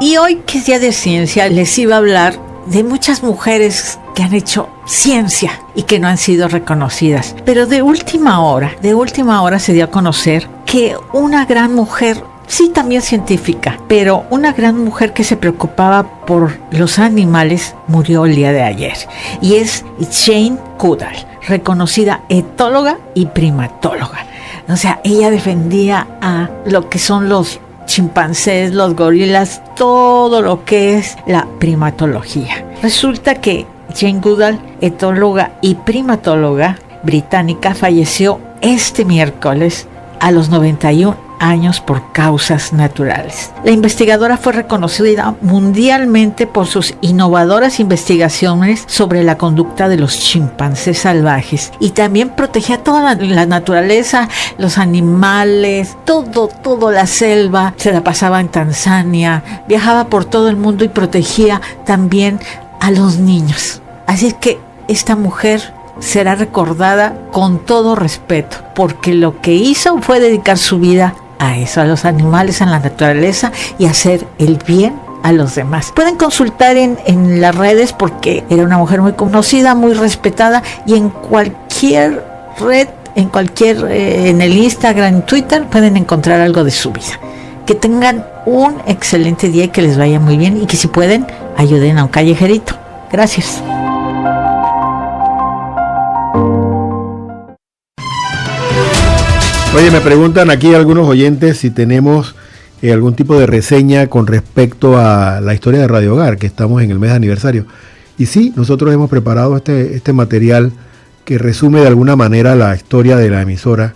Speaker 5: Y hoy, que es Día de Ciencia, les iba a hablar de muchas mujeres que han hecho ciencia y que no han sido reconocidas. Pero de última hora se dio a conocer que una gran mujer, sí, también científica, pero una gran mujer que se preocupaba por los animales, murió el día de ayer. Y es Jane Goodall, reconocida etóloga y primatóloga. O sea, ella defendía a lo que son los chimpancés, los gorilas, todo lo que es la primatología. Resulta que Jane Goodall, etóloga y primatóloga británica, falleció este miércoles a los 91 años por causas naturales. La investigadora fue reconocida mundialmente por sus innovadoras investigaciones sobre la conducta de los chimpancés salvajes y también protegía toda la naturaleza, los animales, todo la selva. Se la pasaba en Tanzania, viajaba por todo el mundo y protegía también a los niños. Así es que esta mujer será recordada con todo respeto, porque lo que hizo fue dedicar su vida a eso, a los animales, a la naturaleza y hacer el bien a los demás. Pueden consultar en las redes porque era una mujer muy conocida, muy respetada, y en cualquier red, en el Instagram, Twitter, pueden encontrar algo de su vida. Que tengan un excelente día y que les vaya muy bien, y que si pueden, ayuden a un callejerito. Gracias.
Speaker 2: Oye, me preguntan aquí algunos oyentes si tenemos algún tipo de reseña con respecto a la historia de Radio Hogar, que estamos en el mes de aniversario. Y sí, nosotros hemos preparado este material que resume de alguna manera la historia de la emisora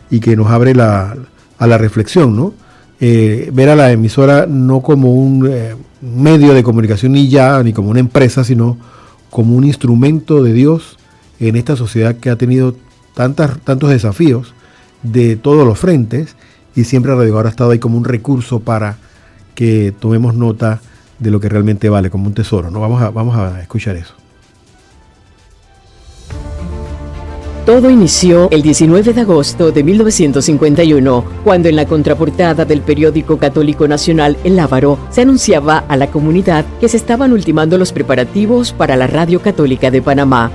Speaker 2: y que nos abre a la reflexión, ¿no? Ver a la emisora no como un medio de comunicación ni como una empresa, sino como un instrumento de Dios en esta sociedad que ha tenido tantos desafíos de todos los frentes, y siempre Radio Hogar ha estado ahí como un recurso para que tomemos nota de lo que realmente vale, como un tesoro, ¿no? Vamos a escuchar eso.
Speaker 1: Todo inició el 19 de agosto de 1951, cuando en la contraportada del periódico católico nacional El Lábaro se anunciaba a la comunidad que se estaban ultimando los preparativos para la Radio Católica de Panamá.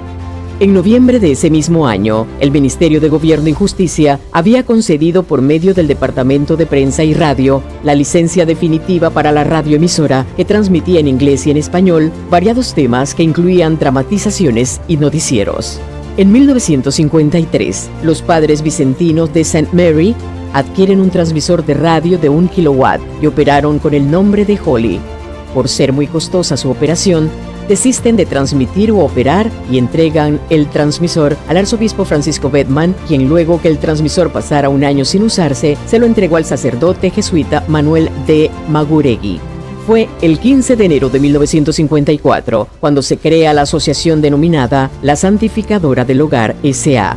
Speaker 1: En noviembre de ese mismo año, el Ministerio de Gobierno y Justicia había concedido por medio del Departamento de Prensa y Radio la licencia definitiva para la radioemisora que transmitía en inglés y en español variados temas que incluían dramatizaciones y noticieros. En 1953, los padres vicentinos de St. Mary adquieren un transmisor de radio de 1 kilowatt y operaron con el nombre de Holly. Por ser muy costosa su operación, desisten de transmitir o operar y entregan el transmisor al arzobispo Francisco Bedman, quien luego que el transmisor pasara un año sin usarse, se lo entregó al sacerdote jesuita Manuel de Maguregui. Fue el 15 de enero de 1954 cuando se crea la asociación denominada La Santificadora del Hogar S.A.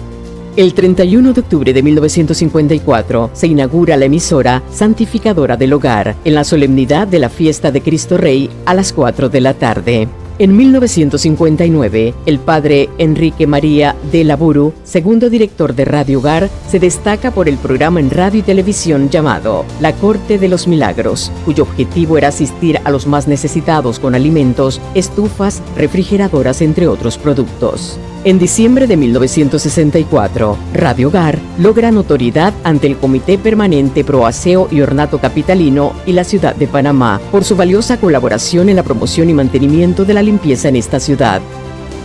Speaker 1: El 31 de octubre de 1954 se inaugura la emisora Santificadora del Hogar en la solemnidad de la fiesta de Cristo Rey a las 4 de la tarde. En 1959, el padre Enrique María de Laburu, segundo director de Radio Hogar, se destaca por el programa en radio y televisión llamado La Corte de los Milagros, cuyo objetivo era asistir a los más necesitados con alimentos, estufas, refrigeradoras, entre otros productos. En diciembre de 1964, Radio Hogar logra notoriedad ante el Comité Permanente Pro Aseo y Ornato Capitalino y la ciudad de Panamá por su valiosa colaboración en la promoción y mantenimiento de la limpieza en esta ciudad.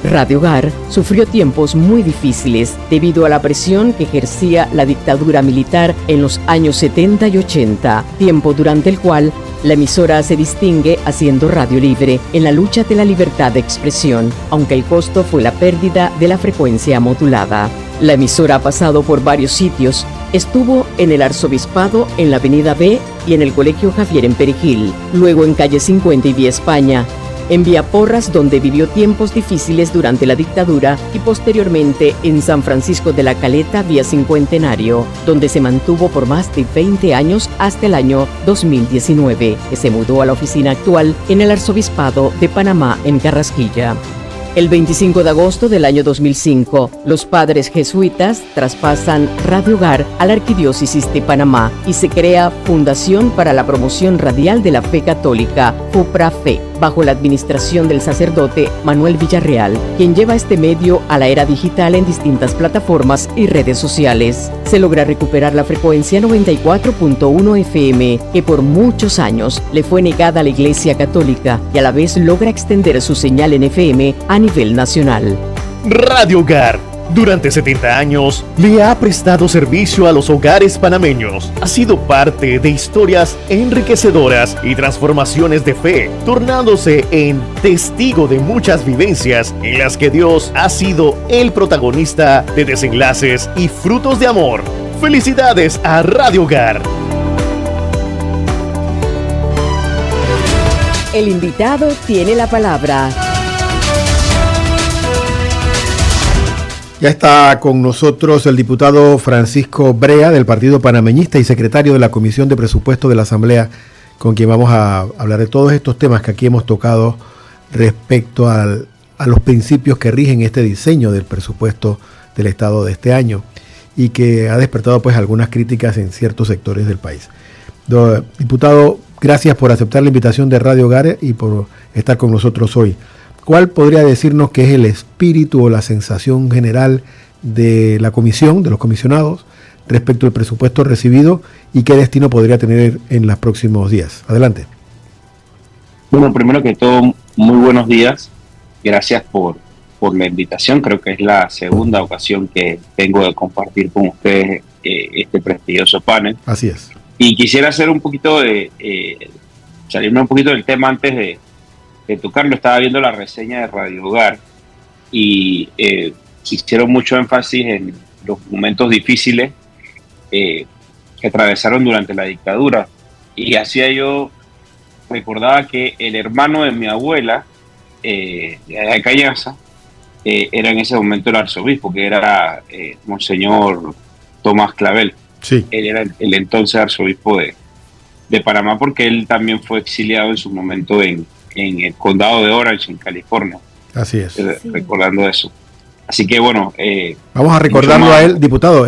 Speaker 1: Radio Hogar sufrió tiempos muy difíciles debido a la presión que ejercía la dictadura militar en los años 70 y 80, tiempo durante el cual la emisora se distingue haciendo radio libre en la lucha de la libertad de expresión, aunque el costo fue la pérdida de la frecuencia modulada. La emisora ha pasado por varios sitios. Estuvo en el Arzobispado, en la Avenida B y en el Colegio Javier en Perejil, luego en Calle 50 y Vía España, en Vía Porras, donde vivió tiempos difíciles durante la dictadura, y posteriormente en San Francisco de la Caleta, Vía Cincuentenario, donde se mantuvo por más de 20 años hasta el año 2019, que se mudó a la oficina actual en el Arzobispado de Panamá, en Carrasquilla. El 25 de agosto del año 2005, los padres jesuitas traspasan Radio Hogar a la Arquidiócesis de Panamá y se crea Fundación para la Promoción Radial de la Fe Católica, FUPRA-FE, bajo la administración del sacerdote Manuel Villarreal, quien lleva este medio a la era digital en distintas plataformas y redes sociales. Se logra recuperar la frecuencia 94.1 FM, que por muchos años le fue negada a la Iglesia Católica, y a la vez logra extender su señal en FM a nivel nacional.
Speaker 16: Radio Hogar, durante 70 años, le ha prestado servicio a los hogares panameños. Ha sido parte de historias enriquecedoras y transformaciones de fe, tornándose en testigo de muchas vivencias en las que Dios ha sido el protagonista de desenlaces y frutos de amor. ¡Felicidades a Radio Hogar!
Speaker 1: El invitado tiene la palabra.
Speaker 2: Ya está con nosotros el diputado Francisco Brea del Partido Panameñista y secretario de la Comisión de Presupuesto de la Asamblea, con quien vamos a hablar de todos estos temas que aquí hemos tocado respecto a los principios que rigen este diseño del presupuesto del Estado de este año y que ha despertado pues algunas críticas en ciertos sectores del país. Diputado, gracias por aceptar la invitación de Radio Hogar y por estar con nosotros hoy. ¿Cuál podría decirnos que es el espíritu o la sensación general de la comisión, de los comisionados, respecto al presupuesto recibido y qué destino podría tener en los próximos días? Adelante.
Speaker 17: Bueno, primero que todo, muy buenos días. Gracias por la invitación. Creo que es la segunda ocasión que tengo de compartir con ustedes este prestigioso panel.
Speaker 2: Así es.
Speaker 17: Y quisiera hacer un poquito salirme un poquito del tema antes de tocarlo. Estaba viendo la reseña de Radio Hogar y hicieron mucho énfasis en los momentos difíciles que atravesaron durante la dictadura. Y hacía yo, recordaba que el hermano de mi abuela, de Cañaza, era en ese momento el arzobispo, que era Monseñor Tomás Clavel.
Speaker 2: Sí.
Speaker 17: Él era el entonces arzobispo de Panamá, porque él también fue exiliado en su momento en el condado de Orange, en California.
Speaker 2: Así es.
Speaker 17: Recordando eso. Así que bueno.
Speaker 2: Vamos a recordarlo a él, diputado.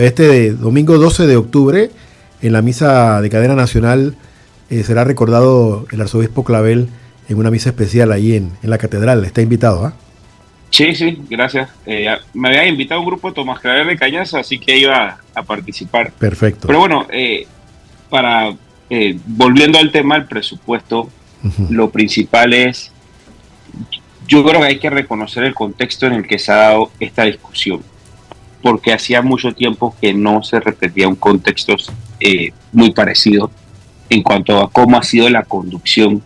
Speaker 2: Domingo 12 de octubre, en la misa de cadena nacional, será recordado el arzobispo Clavel en una misa especial ahí en la catedral. Está invitado, ¿ah?
Speaker 17: Sí, gracias. Me había invitado un grupo de Tomás Clavel de Cañaza, así que iba a participar.
Speaker 2: Perfecto.
Speaker 17: Pero bueno, volviendo al tema del presupuesto, lo principal es, yo creo que hay que reconocer el contexto en el que se ha dado esta discusión, porque hacía mucho tiempo que no se repetía un contexto muy parecido en cuanto a cómo ha sido la conducción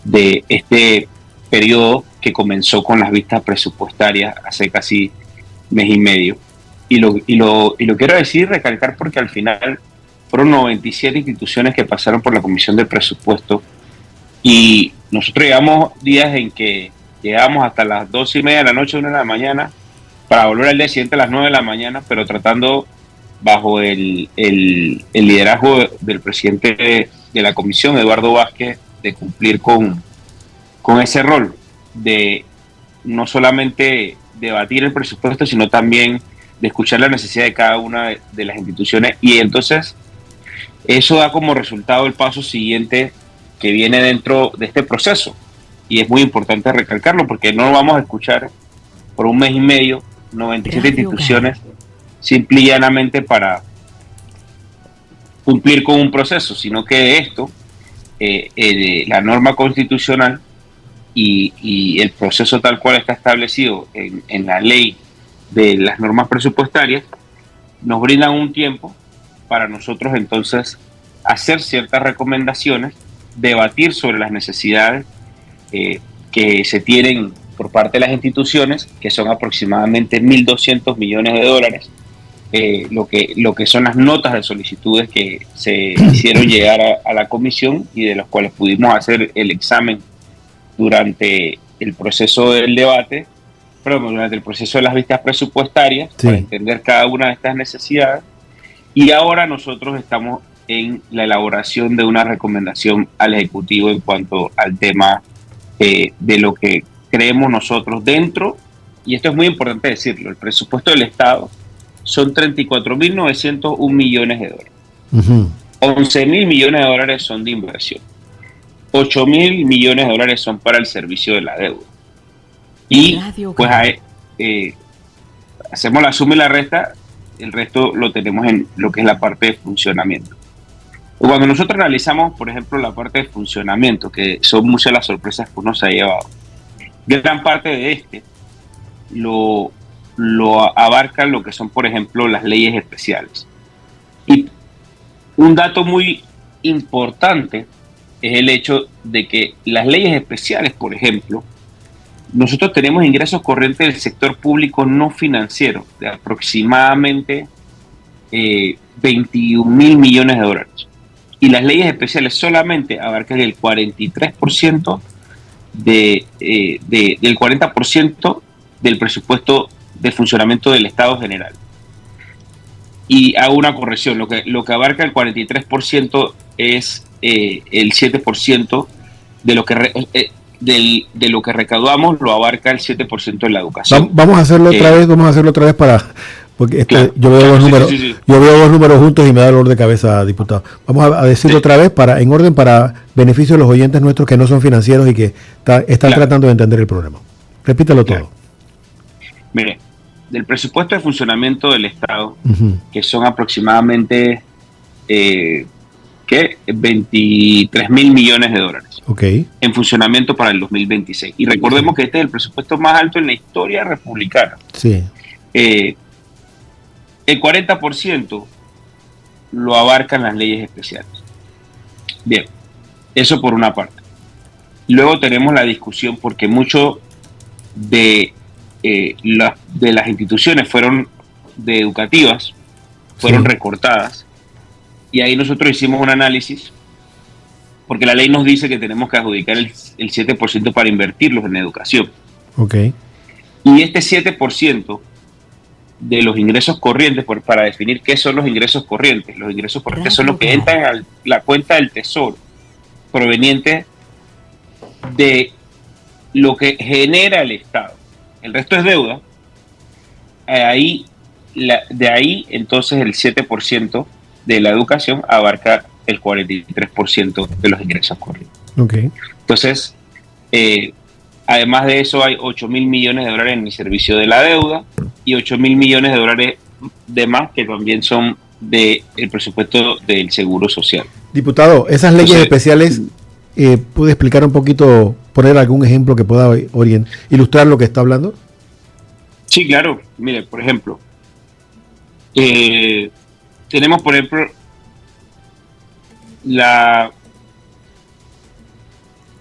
Speaker 17: de este periodo que comenzó con las vistas presupuestarias hace casi mes y medio. Y lo quiero decir, recalcar, porque al final fueron 97 instituciones que pasaron por la Comisión de Presupuesto. Y nosotros llevamos días en que llegamos hasta las 12:30 de la noche, 1 de la mañana, para volver al día siguiente a las 9 de la mañana, pero tratando, bajo el liderazgo del presidente de la comisión, Eduardo Vázquez, de cumplir con ese rol de no solamente debatir el presupuesto, sino también de escuchar la necesidad de cada una de las instituciones. Y entonces eso da como resultado el paso siguiente que viene dentro de este proceso, y es muy importante recalcarlo, porque no vamos a escuchar por un mes y medio 97 instituciones simple y llanamente para cumplir con un proceso, sino que de esto la norma constitucional y el proceso tal cual está establecido en la ley de las normas presupuestarias nos brindan un tiempo para nosotros entonces hacer ciertas recomendaciones, debatir sobre las necesidades que se tienen por parte de las instituciones, que son aproximadamente 1.200 millones de dólares, lo que son las notas de solicitudes que se hicieron llegar a la comisión y de las cuales pudimos hacer el examen durante el proceso del debate, durante el proceso de las vistas presupuestarias,
Speaker 2: sí,
Speaker 17: para entender cada una de estas necesidades. Y ahora nosotros estamos en la elaboración de una recomendación al Ejecutivo en cuanto al tema de lo que creemos nosotros dentro, y esto es muy importante decirlo, el presupuesto del Estado son 34.901 millones de dólares. 11.000 millones de dólares son de inversión. 8.000 millones de dólares son para el servicio de la deuda. Y pues hacemos la suma y la resta, el resto lo tenemos en lo que es la parte de funcionamiento. Cuando nosotros analizamos, por ejemplo, la parte de funcionamiento, que son muchas las sorpresas que uno se ha llevado, gran parte de lo abarcan lo que son, por ejemplo, las leyes especiales. Y un dato muy importante es el hecho de que las leyes especiales, por ejemplo, nosotros tenemos ingresos corrientes del sector público no financiero de aproximadamente 21.000 millones de dólares. Y las leyes especiales solamente abarcan el 43% del 40% del presupuesto de funcionamiento del Estado general. Y hago una corrección, lo que abarca el 43% es el 7% de lo que de lo que recaudamos, lo abarca el 7% de la educación.
Speaker 2: Vamos a hacerlo otra vez para, porque
Speaker 17: claro,
Speaker 2: yo veo dos números,
Speaker 17: sí.
Speaker 2: Yo veo dos números juntos y me da dolor de cabeza, diputado. Vamos a decirlo otra vez en orden para beneficio de los oyentes nuestros que no son financieros y que están tratando de entender el problema. Repítalo todo.
Speaker 17: Mire, del presupuesto de funcionamiento del Estado, que son aproximadamente 23.000 millones de dólares en funcionamiento para el 2026. Y recordemos que este es el presupuesto más alto en la historia republicana.
Speaker 2: Sí.
Speaker 17: El 40% lo abarcan las leyes especiales. Bien, eso por una parte. Luego tenemos la discusión porque mucho de las instituciones educativas fueron recortadas, y ahí nosotros hicimos un análisis porque la ley nos dice que tenemos que adjudicar el 7% para invertirlos en educación. Y este 7% de los ingresos corrientes, para definir qué son los ingresos corrientes son los que entran a la cuenta del Tesoro proveniente de lo que genera el Estado. El resto es deuda. De ahí entonces el 7% de la educación abarca el 43% de los ingresos corrientes. Entonces, además de eso, hay 8.000 millones de dólares en el servicio de la deuda y 8.000 millones de dólares de más que también son del presupuesto del Seguro Social.
Speaker 2: Diputado, esas leyes especiales, ¿puede explicar un poquito, poner algún ejemplo que pueda ilustrar lo que está hablando?
Speaker 17: Sí, claro. Mire, por ejemplo, tenemos, por ejemplo,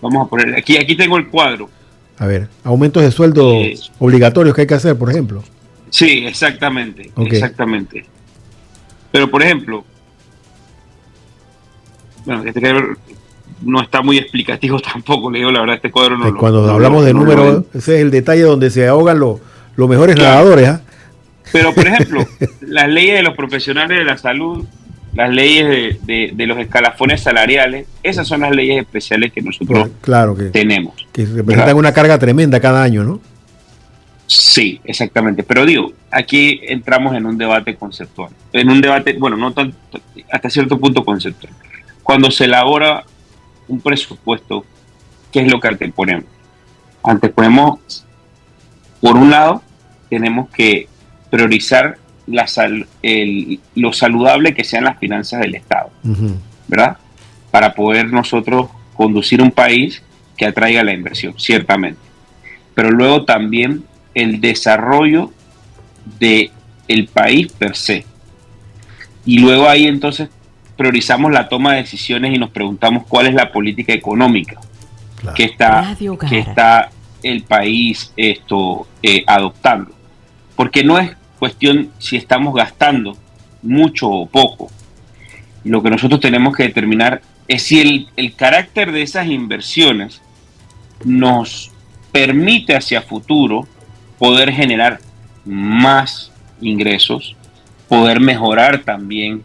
Speaker 17: vamos a poner, aquí tengo el cuadro.
Speaker 2: A ver, aumentos de sueldo obligatorios que hay que hacer, por ejemplo.
Speaker 17: Sí, exactamente, exactamente. Pero, por ejemplo, bueno, este cuadro no está muy explicativo tampoco, le digo la verdad, este cuadro no.
Speaker 2: Cuando hablamos de números, ese es el detalle donde se ahogan los mejores nadadores, ¿ah?
Speaker 17: Pero, por ejemplo, las leyes de los profesionales de la salud, las leyes de los escalafones salariales, esas son las leyes especiales que nosotros tenemos. Que
Speaker 2: representan una carga tremenda cada año, ¿no?
Speaker 17: Sí, exactamente. Pero digo, aquí entramos en un debate conceptual. En un debate, bueno, no tanto, hasta cierto punto conceptual. Cuando se elabora un presupuesto, ¿qué es lo que anteponemos? Anteponemos, por un lado, tenemos que priorizar lo saludable que sean las finanzas del Estado, ¿verdad? Para poder nosotros conducir un país que atraiga la inversión, ciertamente. Pero luego también el desarrollo del país per se. Y luego ahí entonces priorizamos la toma de decisiones y nos preguntamos cuál es la política económica que está el país adoptando. Porque no es cuestión si estamos gastando mucho o poco. Lo que nosotros tenemos que determinar es si el carácter de esas inversiones nos permite hacia futuro poder generar más ingresos, poder mejorar también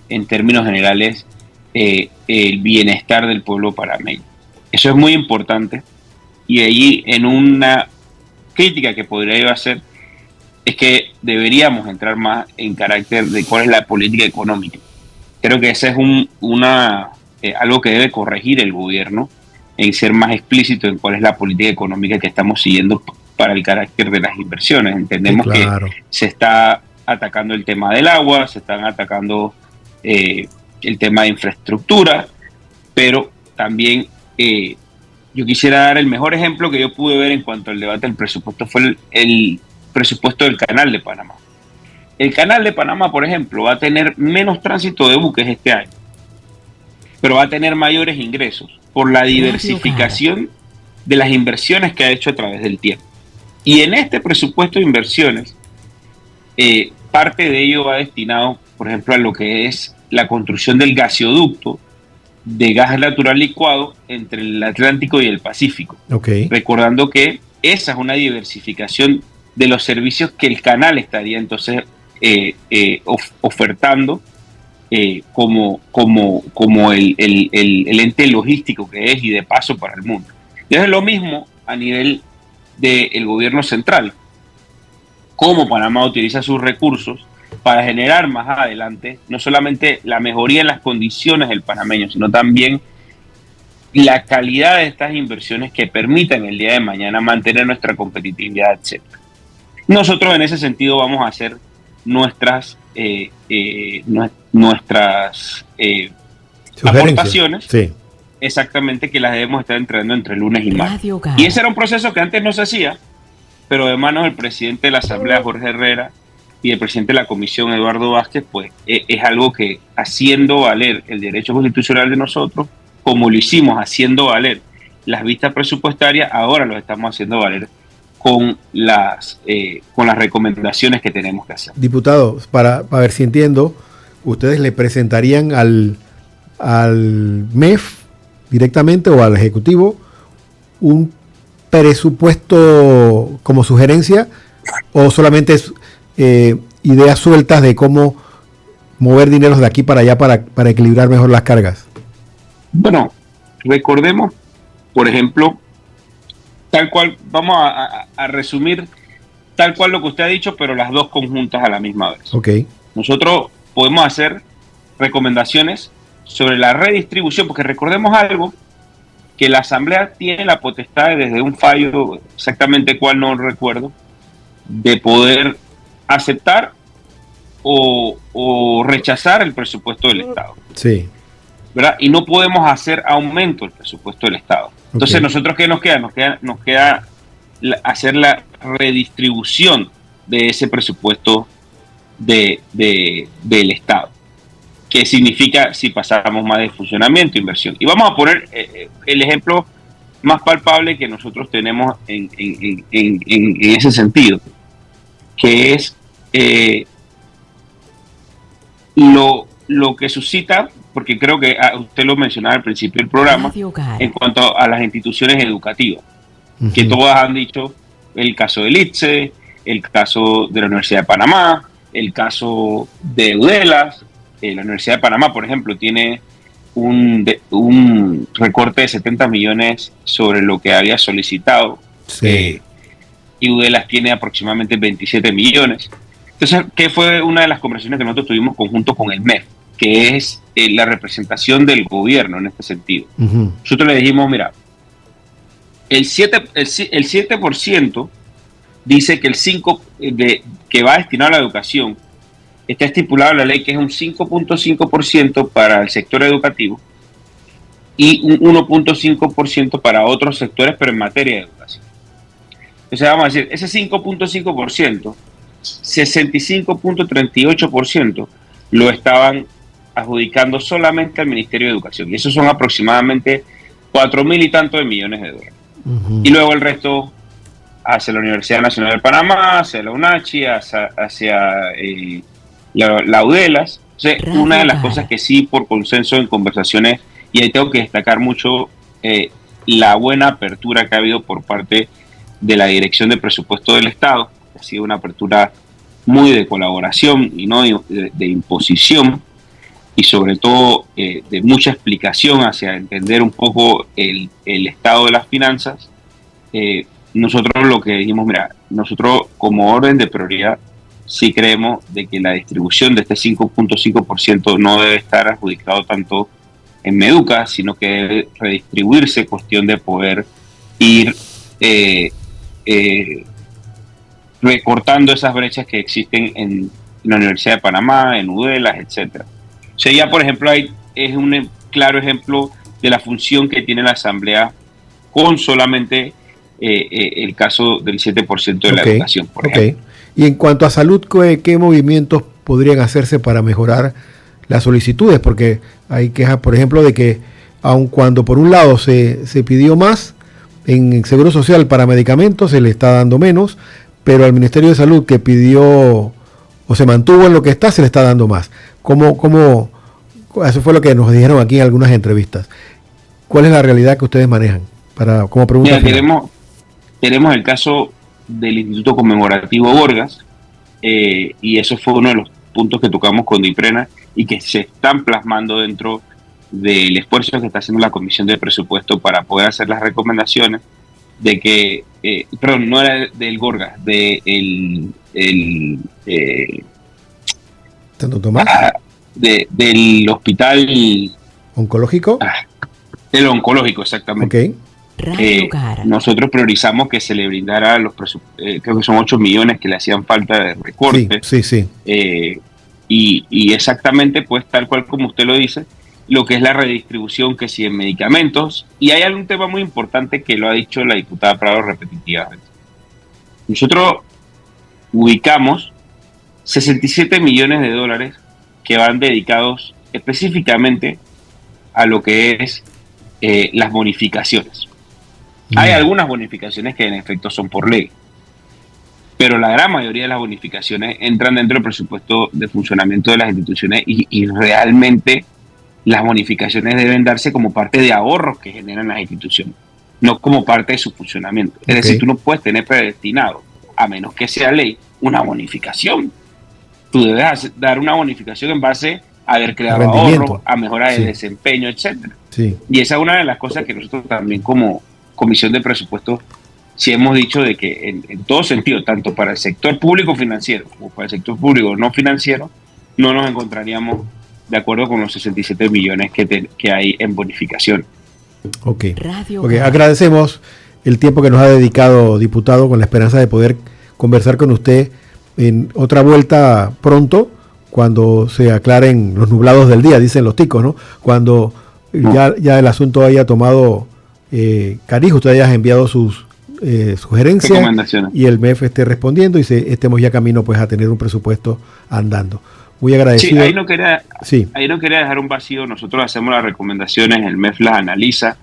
Speaker 17: en términos generales el bienestar del pueblo panameño. Eso es muy importante, y allí en una crítica que podría yo hacer es que deberíamos entrar más en carácter de cuál es la política económica. Creo que ese es algo que debe corregir el gobierno, en ser más explícito en cuál es la política económica que estamos siguiendo para el carácter de las inversiones. Entendemos que se está atacando el tema del agua, se están atacando el tema de infraestructura, pero también yo quisiera dar el mejor ejemplo que yo pude ver en cuanto al debate del presupuesto, fue el presupuesto del Canal de Panamá. El Canal de Panamá, por ejemplo, va a tener menos tránsito de buques este año, pero va a tener mayores ingresos por la diversificación de las inversiones que ha hecho a través del tiempo. Y en este presupuesto de inversiones, parte de ello va destinado, por ejemplo, a lo que es la construcción del gaseoducto de gas natural licuado entre el Atlántico y el Pacífico.
Speaker 2: Okay.
Speaker 17: Recordando que esa es una diversificación de los servicios que el canal estaría entonces ofertando como el ente logístico que es y de paso para el mundo. Y es lo mismo a nivel del gobierno central, cómo Panamá utiliza sus recursos para generar más adelante no solamente la mejoría en las condiciones del panameño, sino también la calidad de estas inversiones que permitan el día de mañana mantener nuestra competitividad, etc. Nosotros en ese sentido vamos a hacer nuestras aportaciones,
Speaker 2: sí,
Speaker 17: exactamente, que las debemos estar entregando entre lunes y martes. Y ese era un proceso que antes no se hacía, pero de manos del presidente de la Asamblea, Jorge Herrera, y el presidente de la Comisión, Eduardo Vázquez, pues es algo que, haciendo valer el derecho constitucional de nosotros, como lo hicimos haciendo valer las vistas presupuestarias, ahora lo estamos haciendo valer con las recomendaciones que tenemos que hacer.
Speaker 2: Diputado, para ver si entiendo, ustedes le presentarían al MEF directamente o al Ejecutivo un presupuesto como sugerencia, o solamente es ideas sueltas de cómo mover dineros de aquí para allá para equilibrar mejor las cargas.
Speaker 17: Bueno, recordemos, por ejemplo, tal cual, vamos a resumir tal cual lo que usted ha dicho, pero las dos conjuntas a la misma vez.
Speaker 2: Okay.
Speaker 17: Nosotros podemos hacer recomendaciones sobre la redistribución, porque recordemos algo, que la Asamblea tiene la potestad desde un fallo, exactamente cuál no recuerdo, de poder aceptar o rechazar el presupuesto del Estado.
Speaker 2: Sí.
Speaker 17: ¿Verdad? Y no podemos hacer aumento del presupuesto del Estado. Entonces,
Speaker 2: Okay.
Speaker 17: ¿nosotros qué nos queda? Nos queda hacer la redistribución de ese presupuesto del Estado. ¿Qué significa si pasáramos más de funcionamiento, inversión? Y vamos a poner el ejemplo más palpable que nosotros tenemos en ese sentido, que es lo que suscita, porque creo que usted lo mencionaba al principio del programa, en cuanto a las instituciones educativas, que todas han dicho el caso del ITSE, el caso de la Universidad de Panamá, el caso de UDELAS. La Universidad de Panamá, por ejemplo, tiene un recorte de 70 millones sobre lo que había solicitado.
Speaker 2: Sí.
Speaker 17: Y UDELAS tiene aproximadamente 27 millones. Entonces, ¿qué fue una de las conversaciones que nosotros tuvimos conjunto con el MEF? Que es la representación del gobierno en este sentido. Nosotros le dijimos, mira, el 7% dice que el 5% que va destinado a la educación está estipulado en la ley, que es un 5.5% para el sector educativo y un 1.5% para otros sectores, pero en materia de educación. Entonces vamos a decir, ese 5.5%, 65.38% lo estaban adjudicando solamente al Ministerio de Educación. Y esos son aproximadamente 4.000 y tantos de millones de dólares. Y luego el resto hacia la Universidad Nacional de Panamá, hacia la UNACHI, hacia la UDELAS. O sea, una de las cosas que sí, por consenso en conversaciones, y ahí tengo que destacar mucho la buena apertura que ha habido por parte de la Dirección de Presupuesto del Estado. Ha sido una apertura muy de colaboración y no de imposición, y sobre todo de mucha explicación hacia entender un poco el estado de las finanzas. Nosotros lo que dijimos, mira, nosotros como orden de prioridad sí creemos de que la distribución de este 5.5% no debe estar adjudicado tanto en Meduca, sino que debe redistribuirse, cuestión de poder ir recortando esas brechas que existen en la Universidad de Panamá, en UDELAS, etcétera. O sea, ya por ejemplo ahí es un claro ejemplo de la función que tiene la Asamblea con solamente el caso del 7% de la educación, por ejemplo.
Speaker 2: Y en cuanto a salud, ¿qué movimientos podrían hacerse para mejorar las solicitudes? Porque hay quejas, por ejemplo, de que aun cuando por un lado se pidió más en Seguro Social para medicamentos, se le está dando menos, pero al Ministerio de Salud, que pidió o se mantuvo en lo que está, se le está dando más. Eso fue lo que nos dijeron aquí en algunas entrevistas. ¿Cuál es la realidad que ustedes manejan? Como pregunta
Speaker 17: final. Tenemos el caso del Instituto Conmemorativo Gorgas, y eso fue uno de los puntos que tocamos con DIPRENA y que se están plasmando dentro del esfuerzo que está haciendo la Comisión de Presupuesto para poder hacer las recomendaciones de que, perdón, no era del Gorgas, del hospital
Speaker 2: oncológico.
Speaker 17: El oncológico, exactamente. Nosotros priorizamos que se le brindara creo que son 8 millones que le hacían falta de recorte.
Speaker 2: Sí.
Speaker 17: Y exactamente, pues tal cual como usted lo dice, lo que es la redistribución, que si en medicamentos, y hay algún tema muy importante que lo ha dicho la diputada Prado repetitivamente. Nosotros ubicamos 67 millones de dólares que van dedicados específicamente a lo que es las bonificaciones. Hay algunas bonificaciones que en efecto son por ley, pero la gran mayoría de las bonificaciones entran dentro del presupuesto de funcionamiento de las instituciones y realmente las bonificaciones deben darse como parte de ahorros que generan las instituciones, no como parte de su funcionamiento. Es decir, tú no puedes tener predestinado, a menos que sea ley, una bonificación. Tú debes dar una bonificación en base a haber creado ahorros, a mejorar el desempeño, etcétera. Y esa es una de las cosas que nosotros también como Comisión de Presupuestos sí hemos dicho de que en todo sentido, tanto para el sector público financiero como para el sector público no financiero, no nos encontraríamos de acuerdo con los 67 millones que hay en bonificación.
Speaker 2: Agradecemos el tiempo que nos ha dedicado, diputado, con la esperanza de poder conversar con usted en otra vuelta pronto, cuando se aclaren los nublados del día, dicen los ticos, ¿no? Cuando ya el asunto haya tomado cariz, usted haya enviado sus sugerencias y el MEF esté respondiendo y estemos ya camino pues a tener un presupuesto andando. Muy agradecido.
Speaker 17: Ahí no quería dejar un vacío. Nosotros hacemos las recomendaciones, el MEF las analiza,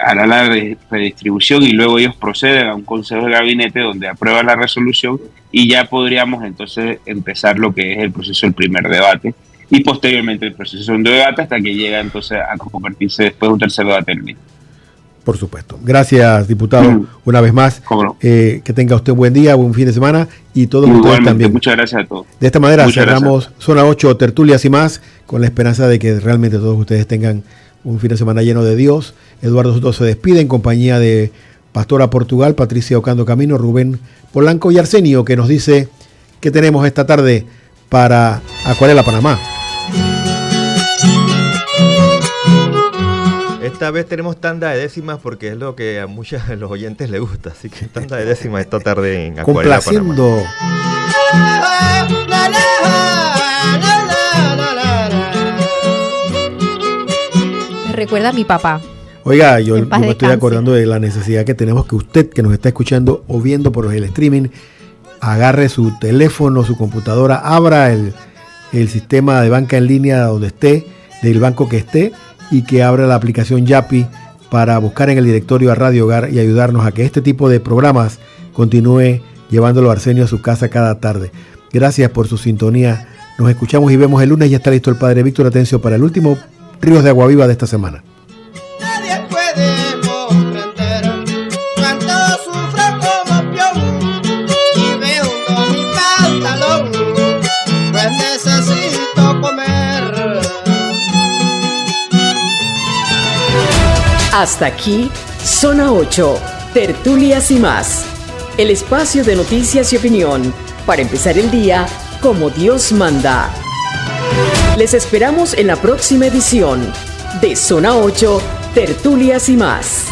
Speaker 17: hará la redistribución y luego ellos proceden a un consejo de gabinete donde aprueba la resolución y ya podríamos entonces empezar lo que es el proceso del primer debate y posteriormente el proceso de segundo debate hasta que llega entonces a convertirse después un tercer debate en línea.
Speaker 2: Por supuesto. Gracias, diputado, una vez más. Que tenga usted un buen día, buen fin de semana y todos ustedes también.
Speaker 17: Muchas gracias a todos.
Speaker 2: De esta manera cerramos Zona 8, tertulias y más, con la esperanza de que realmente todos ustedes tengan un fin de semana lleno de Dios. Eduardo Soto se despide en compañía de Pastora Portugal, Patricia Ocando Camino, Rubén Polanco y Arsenio, que nos dice que tenemos esta tarde para Acuarela Panamá.
Speaker 18: Esta vez tenemos tanda de décimas porque es lo que a muchos de los oyentes les gusta, así que tanda de décimas esta tarde en Acuarela Panamá.
Speaker 8: Me recuerda a mi papá.
Speaker 2: Oiga, yo me estoy acordando de la necesidad que tenemos que usted, que nos está escuchando o viendo por el streaming, agarre su teléfono, su computadora, abra el sistema de banca en línea donde esté, del banco que esté, y que abra la aplicación Yapi para buscar en el directorio a Radio Hogar y ayudarnos a que este tipo de programas continúe llevándolo a Arsenio a su casa cada tarde. Gracias por su sintonía. Nos escuchamos y vemos el lunes. Ya está listo el Padre Víctor Atencio para el último Ríos de Agua Viva de esta semana.
Speaker 19: Nadie puede comprender cuánto sufro como peón y me hundo mi pantalón, pues necesito comer.
Speaker 1: Hasta aquí, Zona 8, tertulias y más. El espacio de noticias y opinión para empezar el día como Dios manda. Les esperamos en la próxima edición de Zona 8, tertulias y más.